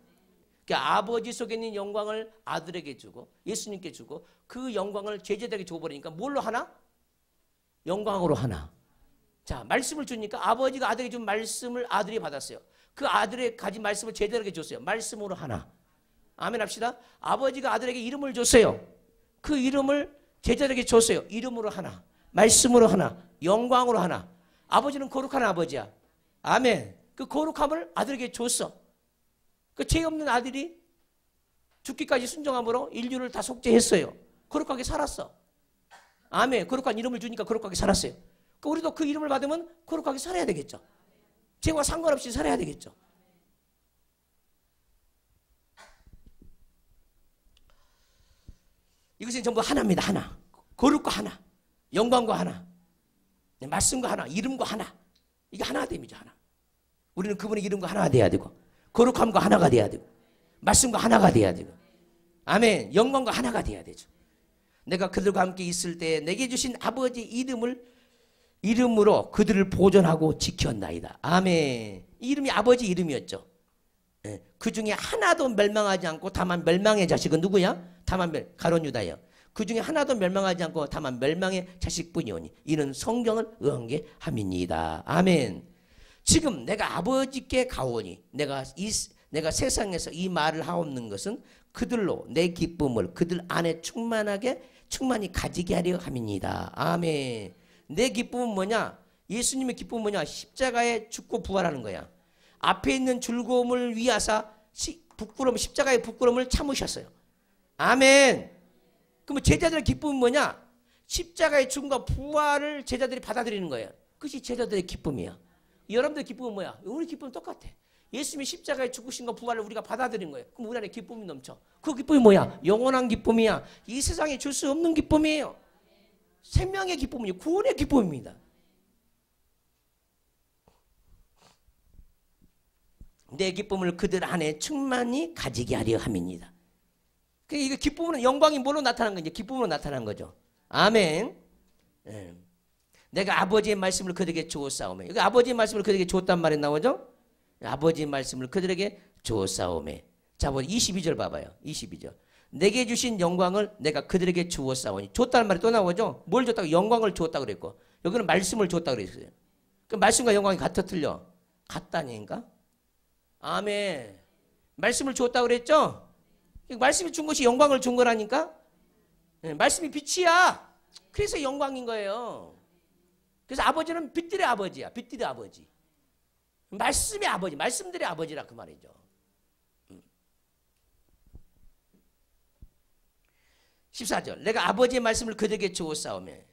그러니까 아버지 속에 있는 영광을 아들에게 주고 예수님께 주고 그 영광을 제자들에게 줘버리니까 뭘로 하나? 영광으로 하나. 자, 말씀을 주니까 아버지가 아들에게 준 말씀을 아들이 받았어요. 그 아들의 가진 말씀을 제자들에게 줬어요. 말씀으로 하나. 아멘 합시다. 아버지가 아들에게 이름을 줬어요. 그 이름을 제자들에게 줬어요. 이름으로 하나. 말씀으로 하나. 영광으로 하나. 아버지는 거룩한 아버지야. 아멘. 그 거룩함을 아들에게 줬어. 그 죄 없는 아들이 죽기까지 순종함으로 인류를 다 속죄했어요. 거룩하게 살았어. 아멘. 거룩한 이름을 주니까 거룩하게 살았어요. 우리도 그 이름을 받으면 거룩하게 살아야 되겠죠. 죄와 상관없이 살아야 되겠죠. 이것은 전부 하나입니다. 하나. 거룩과 하나. 영광과 하나. 말씀과 하나. 이름과 하나. 이게 하나됨이죠. 하나. 우리는 그분의 이름과 하나가 돼야 되고 거룩함과 하나가 돼야 되고 말씀과 하나가 돼야 되고 아멘. 영광과 하나가 돼야 되죠. 내가 그들과 함께 있을 때 내게 주신 아버지 이름으로 그들을 보존하고 지켰나이다. 아멘. 이 이름이 아버지 이름이었죠. 그 중에 하나도 멸망하지 않고 다만 멸망의 자식은 누구야? 가룟 유다예요. 그 중에 하나도 멸망하지 않고 다만 멸망의 자식뿐이오니 이는 성경을 의한 게 함이니이다. 아멘. 지금 내가 아버지께 가오니 내가 세상에서 이 말을 하옵는 것은 그들로 내 기쁨을 그들 안에 충만히 가지게 하려 함이니이다. 아멘. 내 기쁨은 뭐냐? 예수님의 기쁨은 뭐냐? 십자가에 죽고 부활하는 거야. 앞에 있는 즐거움을 위하사 십자가의 부끄러움을 참으셨어요. 아멘. 그러면 제자들의 기쁨은 뭐냐? 십자가의 죽음과 부활을 제자들이 받아들이는 거예요. 그것이 제자들의 기쁨이야. 여러분들의 기쁨은 뭐야? 우리 기쁨은 똑같아. 예수님이 십자가에 죽으신과 부활을 우리가 받아들인 거예요. 그럼 우리 안에 기쁨이 넘쳐. 그 기쁨이 뭐야? 영원한 기쁨이야. 이 세상에 줄 수 없는 기쁨이에요. 생명의 기쁨이요. 구원의 기쁨입니다. 내 기쁨을 그들 안에 충만히 가지게 하려 함입니다. 이게 기쁨은 영광이 뭘로 나타난 거죠? 기쁨으로 나타난 거죠. 아멘. 내가 아버지의 말씀을 그들에게 주었사오매. 여기 아버지의 말씀을 그들에게 주었단 말이 나오죠? 아버지의 말씀을 그들에게 주었사오매. 자, 22절 봐봐요. 22절. 내게 주신 영광을 내가 그들에게 주었사오니. 줬다는 말이 또 나오죠? 뭘 줬다고? 영광을 주었다고 그랬고. 여기는 말씀을 주었다고 그랬어요. 그 말씀과 영광이 같아 틀려? 같다니까? 아멘. 말씀을 주었다고 그랬죠? 말씀이 준 것이 영광을 준 거라니까? 말씀이 빛이야. 그래서 영광인 거예요. 그래서 아버지는 빛들의 아버지야. 빛들의 아버지. 말씀의 아버지. 말씀들의 아버지라 그 말이죠. 음. 14절. 내가 아버지의 말씀을 그들에게 주었사오매.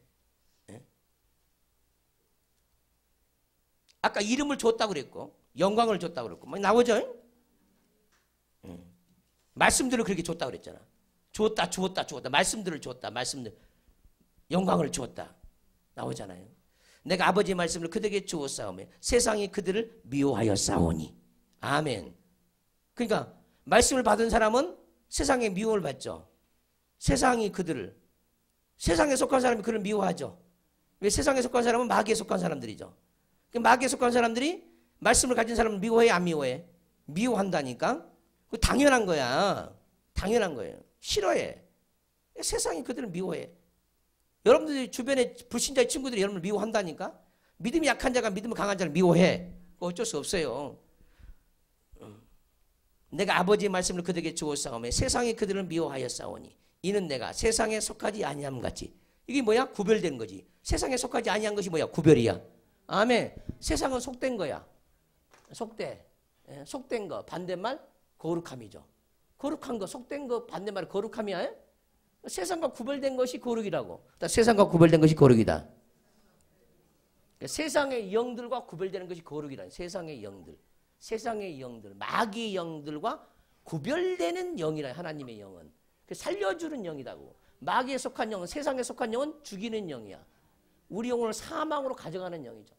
아까 이름을 줬다고 그랬고 영광을 줬다고 그랬고 막 나오죠? 말씀들을 그렇게 줬다고 그랬잖아. 주었다. 말씀들을 줬다. 말씀들. 영광을 주었다. 나오잖아요. 내가 아버지의 말씀을 그들에게 주었사오매 세상이 그들을 미워하였사오니. 아멘. 그러니까 말씀을 받은 사람은 세상의 미움을 받죠. 세상에 속한 사람이 그를 미워하죠. 왜? 세상에 속한 사람은 마귀에 속한 사람들이죠. 마귀에 속한 사람들이 말씀을 가진 사람을 미워해, 안 미워해? 미워한다니까? 그 당연한 거야. 당연한 거예요. 싫어해. 세상이 그들을 미워해. 여러분들이 주변에 불신자의 친구들이 여러분을 미워한다니까? 믿음이 약한 자가 믿음이 강한 자를 미워해. 어쩔 수 없어요. 내가 아버지의 말씀을 그들에게 주었사오매 세상이 그들을 미워하였사오니 이는 내가 세상에 속하지 아니함 같이. 이게 뭐야? 구별된 거지. 세상에 속하지 아니한 것이 뭐야? 구별이야. 아멘. 세상은 속된 거야. 속된 거. 반대말 거룩함이죠. 거룩한 거, 속된 거 반대말 거룩함이야. 세상과 구별된 것이 거룩이라고. 세상과 구별된 것이 거룩이다. 세상의 영들과 구별되는 것이 거룩이라는. 세상의 영들, 마귀의 영들과 구별되는 영이라. 하나님의 영은 살려주는 영이라고. 마귀에 속한 영은, 세상에 속한 영은 죽이는 영이야. 우리 영혼을 사망으로 가져가는 영이죠.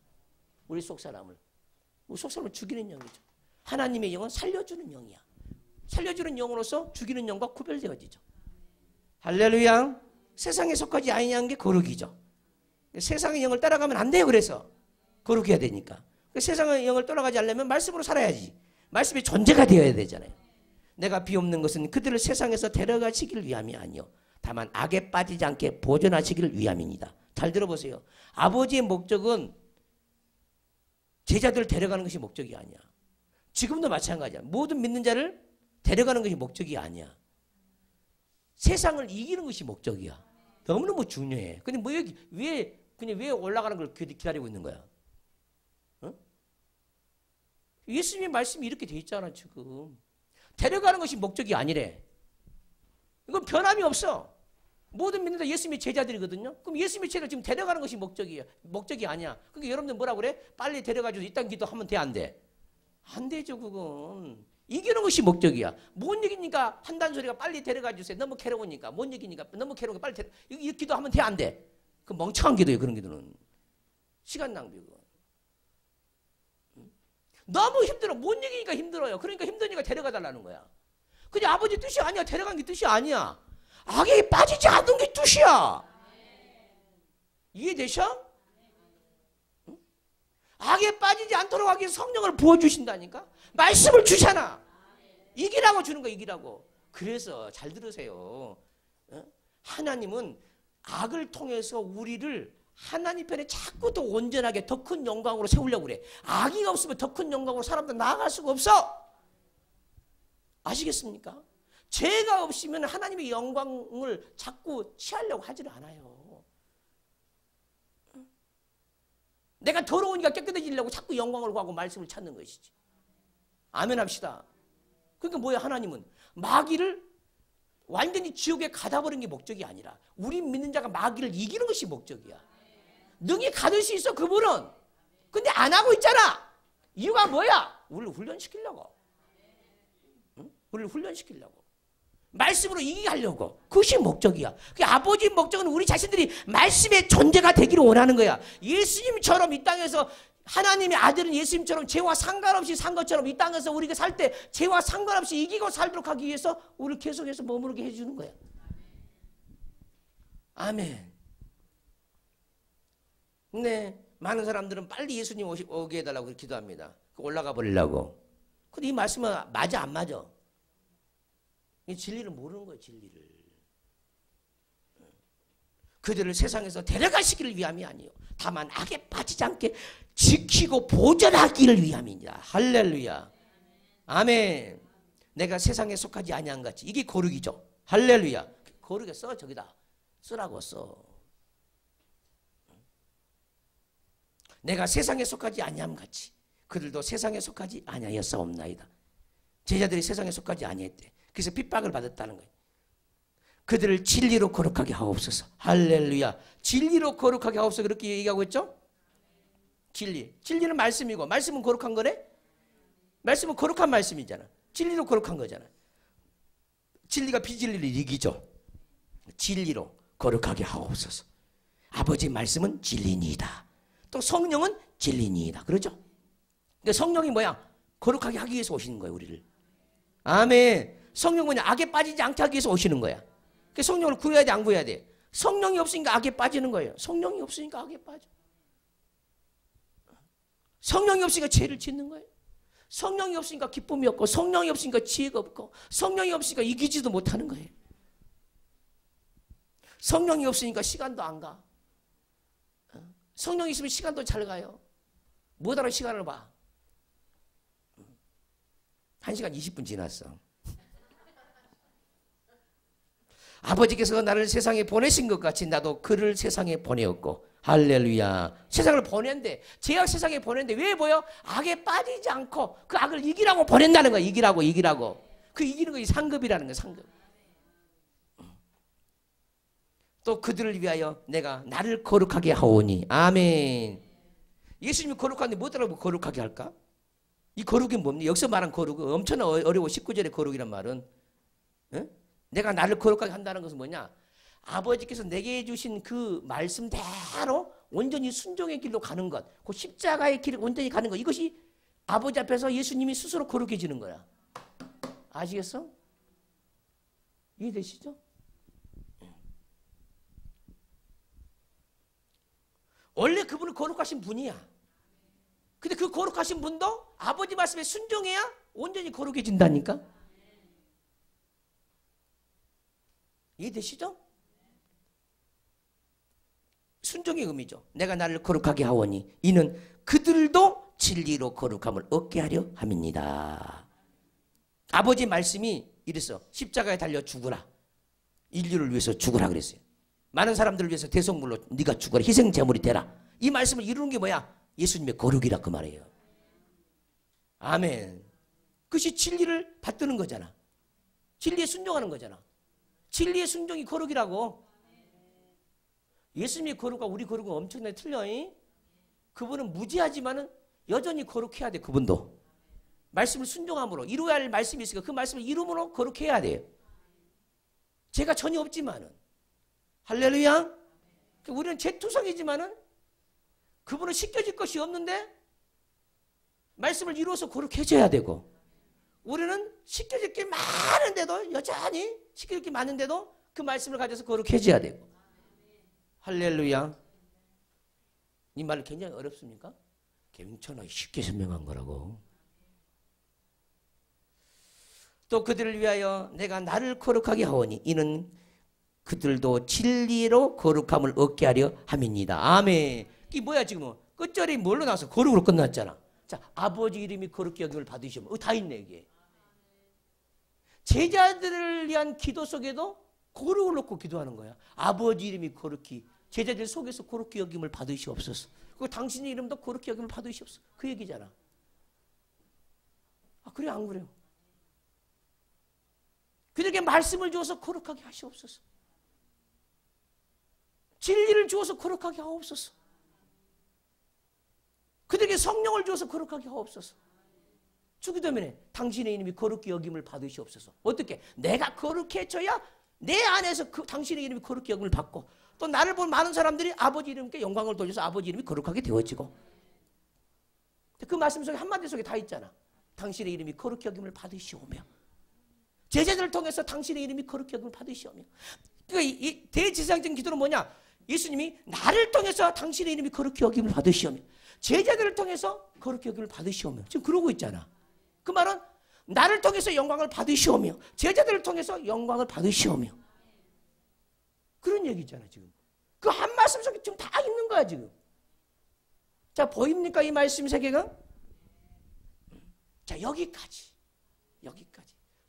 우리 속 사람을 죽이는 영이죠. 하나님의 영은 살려주는 영이야. 살려주는 영으로서 죽이는 영과 구별되어지죠. 할렐루야. 세상에 속하지 아니한 게 거룩이죠. 세상의 영을 따라가면 안 돼요. 그래서 거룩해야 되니까. 세상의 영을 따라가지 않으려면 말씀으로 살아야지. 말씀이 존재가 되어야 되잖아요. 내가 비옵는 것은 그들을 세상에서 데려가시기를 위함이 아니요 다만 악에 빠지지 않게 보존하시기를 위함입니다. 잘 들어보세요. 아버지의 목적은 제자들을 데려가는 것이 목적이 아니야. 지금도 마찬가지야. 모든 믿는 자를 데려가는 것이 목적이 아니야. 세상을 이기는 것이 목적이야. 너무너무 중요해. 근데 뭐 왜 올라가는 걸 기다리고 있는 거야? 어? 예수님의 말씀이 이렇게 돼 있잖아, 지금. 데려가는 것이 목적이 아니래. 이건 변함이 없어. 모든 믿는 자 예수님의 제자들이거든요. 그럼 예수님의 제자를 지금 데려가는 것이 목적이에요. 목적이 아니야. 그러니까 여러분들 뭐라 그래? 빨리 데려가줘서 이딴 기도하면 돼, 안 돼? 안 되죠, 그건. 이기는 것이 목적이야. 못 이기니까 한다는 소리가 빨리 데려가 주세요. 너무 괴로우니까. 못 이기니까 너무 괴로우니까 빨리 데려가. 이 기도하면 돼, 안 돼? 그 멍청한 기도예요, 그런 기도는. 시간 낭비고. 너무 힘들어. 못 이기니까 힘들어요. 그러니까 힘드니까 데려가 달라는 거야. 근데 아버지 뜻이 아니야. 데려간 게 뜻이 아니야. 악에 빠지지 않는 게 뜻이야. 이해되셔? 응? 악에 빠지지 않도록 하기 위해서 성령을 부어주신다니까? 말씀을 주잖아. 이기라고 주는 거야, 이기라고. 그래서 잘 들으세요. 하나님은 악을 통해서 우리를 하나님 편에 자꾸 더 온전하게 더 큰 영광으로 세우려고 그래. 악이 없으면 더 큰 영광으로 사람들 나아갈 수가 없어. 아시겠습니까? 죄가 없으면 하나님의 영광을 자꾸 취하려고 하지를 않아요. 내가 더러우니까 깨끗해지려고 자꾸 영광을 구하고 말씀을 찾는 것이지. 아멘 합시다. 그러니까 뭐야, 하나님은 마귀를 완전히 지옥에 가다 버린 게 목적이 아니라 우리 믿는 자가 마귀를 이기는 것이 목적이야. 능히 가둘 수 있어, 그분은. 근데 안 하고 있잖아. 이유가 뭐야? 우리를 훈련시키려고. 응? 우리를 훈련시키려고. 말씀으로 이기게 하려고. 그것이 목적이야. 그 아버지의 목적은 우리 자신들이 말씀의 존재가 되기를 원하는 거야. 예수님처럼 이 땅에서 하나님의 아들은 예수님처럼 죄와 상관없이 산 것처럼 이 땅에서 우리가 살 때 죄와 상관없이 이기고 살도록 하기 위해서 우리를 계속해서 머무르게 해주는 거야. 아멘. 근데 많은 사람들은 빨리 예수님 오게 해달라고 기도합니다. 올라가 버리려고. 근데 이 말씀은 맞아, 안 맞아? 이 진리를 모르는 거예요, 진리를. 그들을 세상에서 데려가시기를 위함이 아니요 다만 악에 빠지지 않게 지키고 보존하기를 위함이니라. 할렐루야. 아멘. 내가 세상에 속하지 아니한 같이. 이게 거룩이죠. 할렐루야. 거룩에 써, 저기다. 쓰라고 써. 내가 세상에 속하지 아니함 같이 그들도 세상에 속하지 아니하였사옵나이다. 제자들이 세상에 속하지 아니했대. 그래서 핍박을 받았다는 거예요. 그들을 진리로 거룩하게 하옵소서. 할렐루야. 진리로 거룩하게 하옵소서. 그렇게 얘기하고 있죠? 진리. 진리는 말씀이고 말씀은 거룩한 거네? 말씀은 거룩한 말씀이잖아. 진리로 거룩한 거잖아. 진리가 비진리를 이기죠. 진리로 거룩하게 하옵소서. 아버지 말씀은 진리니이다. 또 성령은 진리니이다. 그러죠? 근데 성령이 뭐야? 거룩하게 하기 위해서 오시는 거예요, 우리를. 아멘. 성령은 악에 빠지지 않게 하기 위해서 오시는 거야. 그 성령을 구해야 돼, 안 구해야 돼? 성령이 없으니까 악에 빠지는 거예요. 성령이 없으니까 악에 빠져. 성령이 없으니까 죄를 짓는 거예요. 성령이 없으니까 기쁨이 없고, 성령이 없으니까 지혜가 없고, 성령이 없으니까 이기지도 못하는 거예요. 성령이 없으니까 시간도 안 가. 성령이 있으면 시간도 잘 가요. 뭐하러 시간을 봐? 1시간 20분 지났어. 아버지께서 나를 세상에 보내신 것 같이 나도 그를 세상에 보내었고, 할렐루야. 세상을 보낸대. 죄악 세상에 보낸대. 왜 보여? 악에 빠지지 않고 그 악을 이기라고 보낸다는 거야. 이기라고. 그 이기는 것이 상급이라는 거야, 상급. 또 그들을 위하여 내가 나를 거룩하게 하오니. 아멘. 예수님이 거룩한데 뭐더라고 거룩하게 할까? 이 거룩이 뭡니까? 여기서 말한 거룩은 엄청 어려워. 19절의 거룩이란 말은. 에? 내가 나를 거룩하게 한다는 것은 뭐냐? 아버지께서 내게 해주신 그 말씀대로 온전히 순종의 길로 가는 것, 그 십자가의 길을 온전히 가는 것, 이것이 아버지 앞에서 예수님이 스스로 거룩해지는 거야. 아시겠어? 이해되시죠? 원래 그분은 거룩하신 분이야. 근데 그 거룩하신 분도 아버지 말씀에 순종해야 온전히 거룩해진다니까? 이해되시죠? 순종의 의미죠. 내가 나를 거룩하게 하오니 이는 그들도 진리로 거룩함을 얻게 하려 함입니다. 아버지 말씀이 이랬어. 십자가에 달려 죽으라. 인류를 위해서 죽으라 그랬어요. 많은 사람들을 위해서 대속물로 네가 죽어라. 희생제물이 되라. 이 말씀을 이루는 게 뭐야? 예수님의 거룩이라 그 말이에요. 아멘. 그것이 진리를 받드는 거잖아. 진리에 순종하는 거잖아. 진리의 순종이 거룩이라고. 예수님이 거룩하고 우리 거룩은 엄청나게 틀려. 그분은 무지하지만은 여전히 거룩해야 돼. 그분도. 말씀을 순종함으로 이루어야 할 말씀이 있으니까 그 말씀을 이름으로 거룩해야 돼요. 죄가 전혀 없지만은. 할렐루야. 우리는 죄투성이지만은 그분은 씻겨질 것이 없는데 말씀을 이루어서 거룩해져야 되고, 우리는 씻겨질 게 많은데도 여전히 씻겨질 게 많은데도 그 말씀을 가져서 거룩해져야 되고. 할렐루야. 이 말 굉장히 어렵습니까? 굉장히 쉽게 설명한 거라고. 또 그들을 위하여 내가 나를 거룩하게 하오니 이는 그들도 진리로 거룩함을 얻게 하려 함입니다. 아멘. 이게 뭐야 지금? 끝절이 뭘로 나와서 거룩으로 끝났잖아. 자, 아버지 이름이 거룩히 여김을 받으시면 다 있네 이게. 제자들을 위한 기도 속에도 거룩을 놓고 기도하는 거야. 아버지 이름이 거룩히 제자들 속에서 거룩히 여김을 받으시옵소서. 그리고 당신의 이름도 거룩히 여김을 받으시옵소서. 그 얘기잖아. 아, 그래 안 그래요? 그들에게 말씀을 주어서 거룩하게 하시옵소서. 진리를 주어서 거룩하게 하옵소서. 그들에게 성령을 주어서 거룩하게 하옵소서. 주기도문에 당신의 이름이 거룩히 여김을 받으시옵소서. 어떻게? 내가 거룩해져야 내 안에서 당신의 이름이 거룩히 여김을 받고, 또 나를 본 많은 사람들이 아버지 이름께 영광을 돌려서 아버지 이름이 거룩하게 되어지고. 그 말씀 속에 한마디 속에 다 있잖아. 당신의 이름이 거룩히 여김을 받으시오며, 제자들을 통해서 당신의 이름이 거룩히 여김을 받으시오며. 그러니까 이 대지상적인 기도는 뭐냐? 예수님이 나를 통해서 당신의 이름이 거룩히 여김을 받으시오며, 제자들을 통해서 거룩히 여김을 받으시오며. 지금 그러고 있잖아. 그 말은 나를 통해서 영광을 받으시오며 제자들을 통해서 영광을 받으시오며, 그런 얘기잖아 지금. 그 한 말씀 속에 지금 다 있는 거야 지금. 자, 보입니까 이 말씀 세계가? 자, 여기까지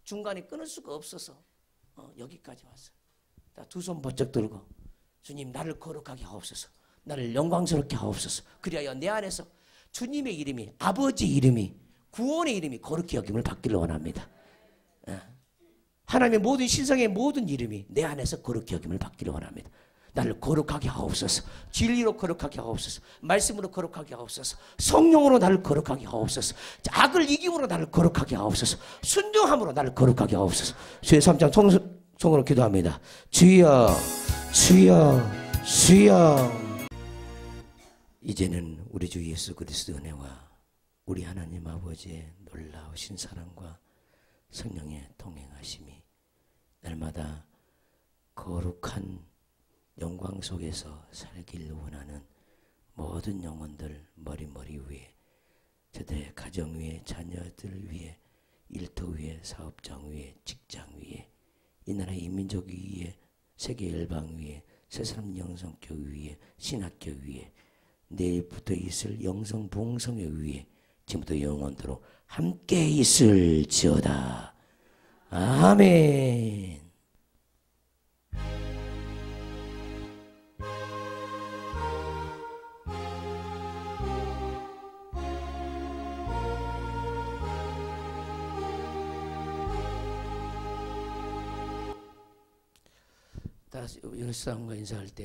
중간에 끊을 수가 없어서 여기까지 왔어요. 두 손 번쩍 들고 주님 나를 거룩하게 하옵소서. 나를 영광스럽게 하옵소서. 그리하여 내 안에서 주님의 이름이, 아버지 이름이, 구원의 이름이 거룩히 여김을 받기를 원합니다. 하나님의 모든 신성의 모든 이름이 내 안에서 거룩히 여김을 받기를 원합니다. 나를 거룩하게 하옵소서. 진리로 거룩하게 하옵소서. 말씀으로 거룩하게 하옵소서. 성령으로 나를 거룩하게 하옵소서. 악을 이김으로 나를 거룩하게 하옵소서. 순종함으로 나를 거룩하게 하옵소서. 주의 3장 통성으로 기도합니다. 주여 주여 주여. 이제는 우리 주 예수 그리스도 은혜와 우리 하나님 아버지의 놀라우신 사랑과 성령의 동행하심이 날마다 거룩한 영광 속에서 살기를 원하는 모든 영혼들 머리 위에, 저들의 가정 위에, 자녀들 위에, 일터 위에, 사업장 위에, 직장 위에, 이 나라의 인민족 위에, 세계 열방 위에, 새사람 영성교 위에, 신학교 위에, 내일부터 있을 영성 부흥성회 위에 지금부터 영원토록 함께 있을지어다. 아멘. 다시 여러 사람과 인사할 때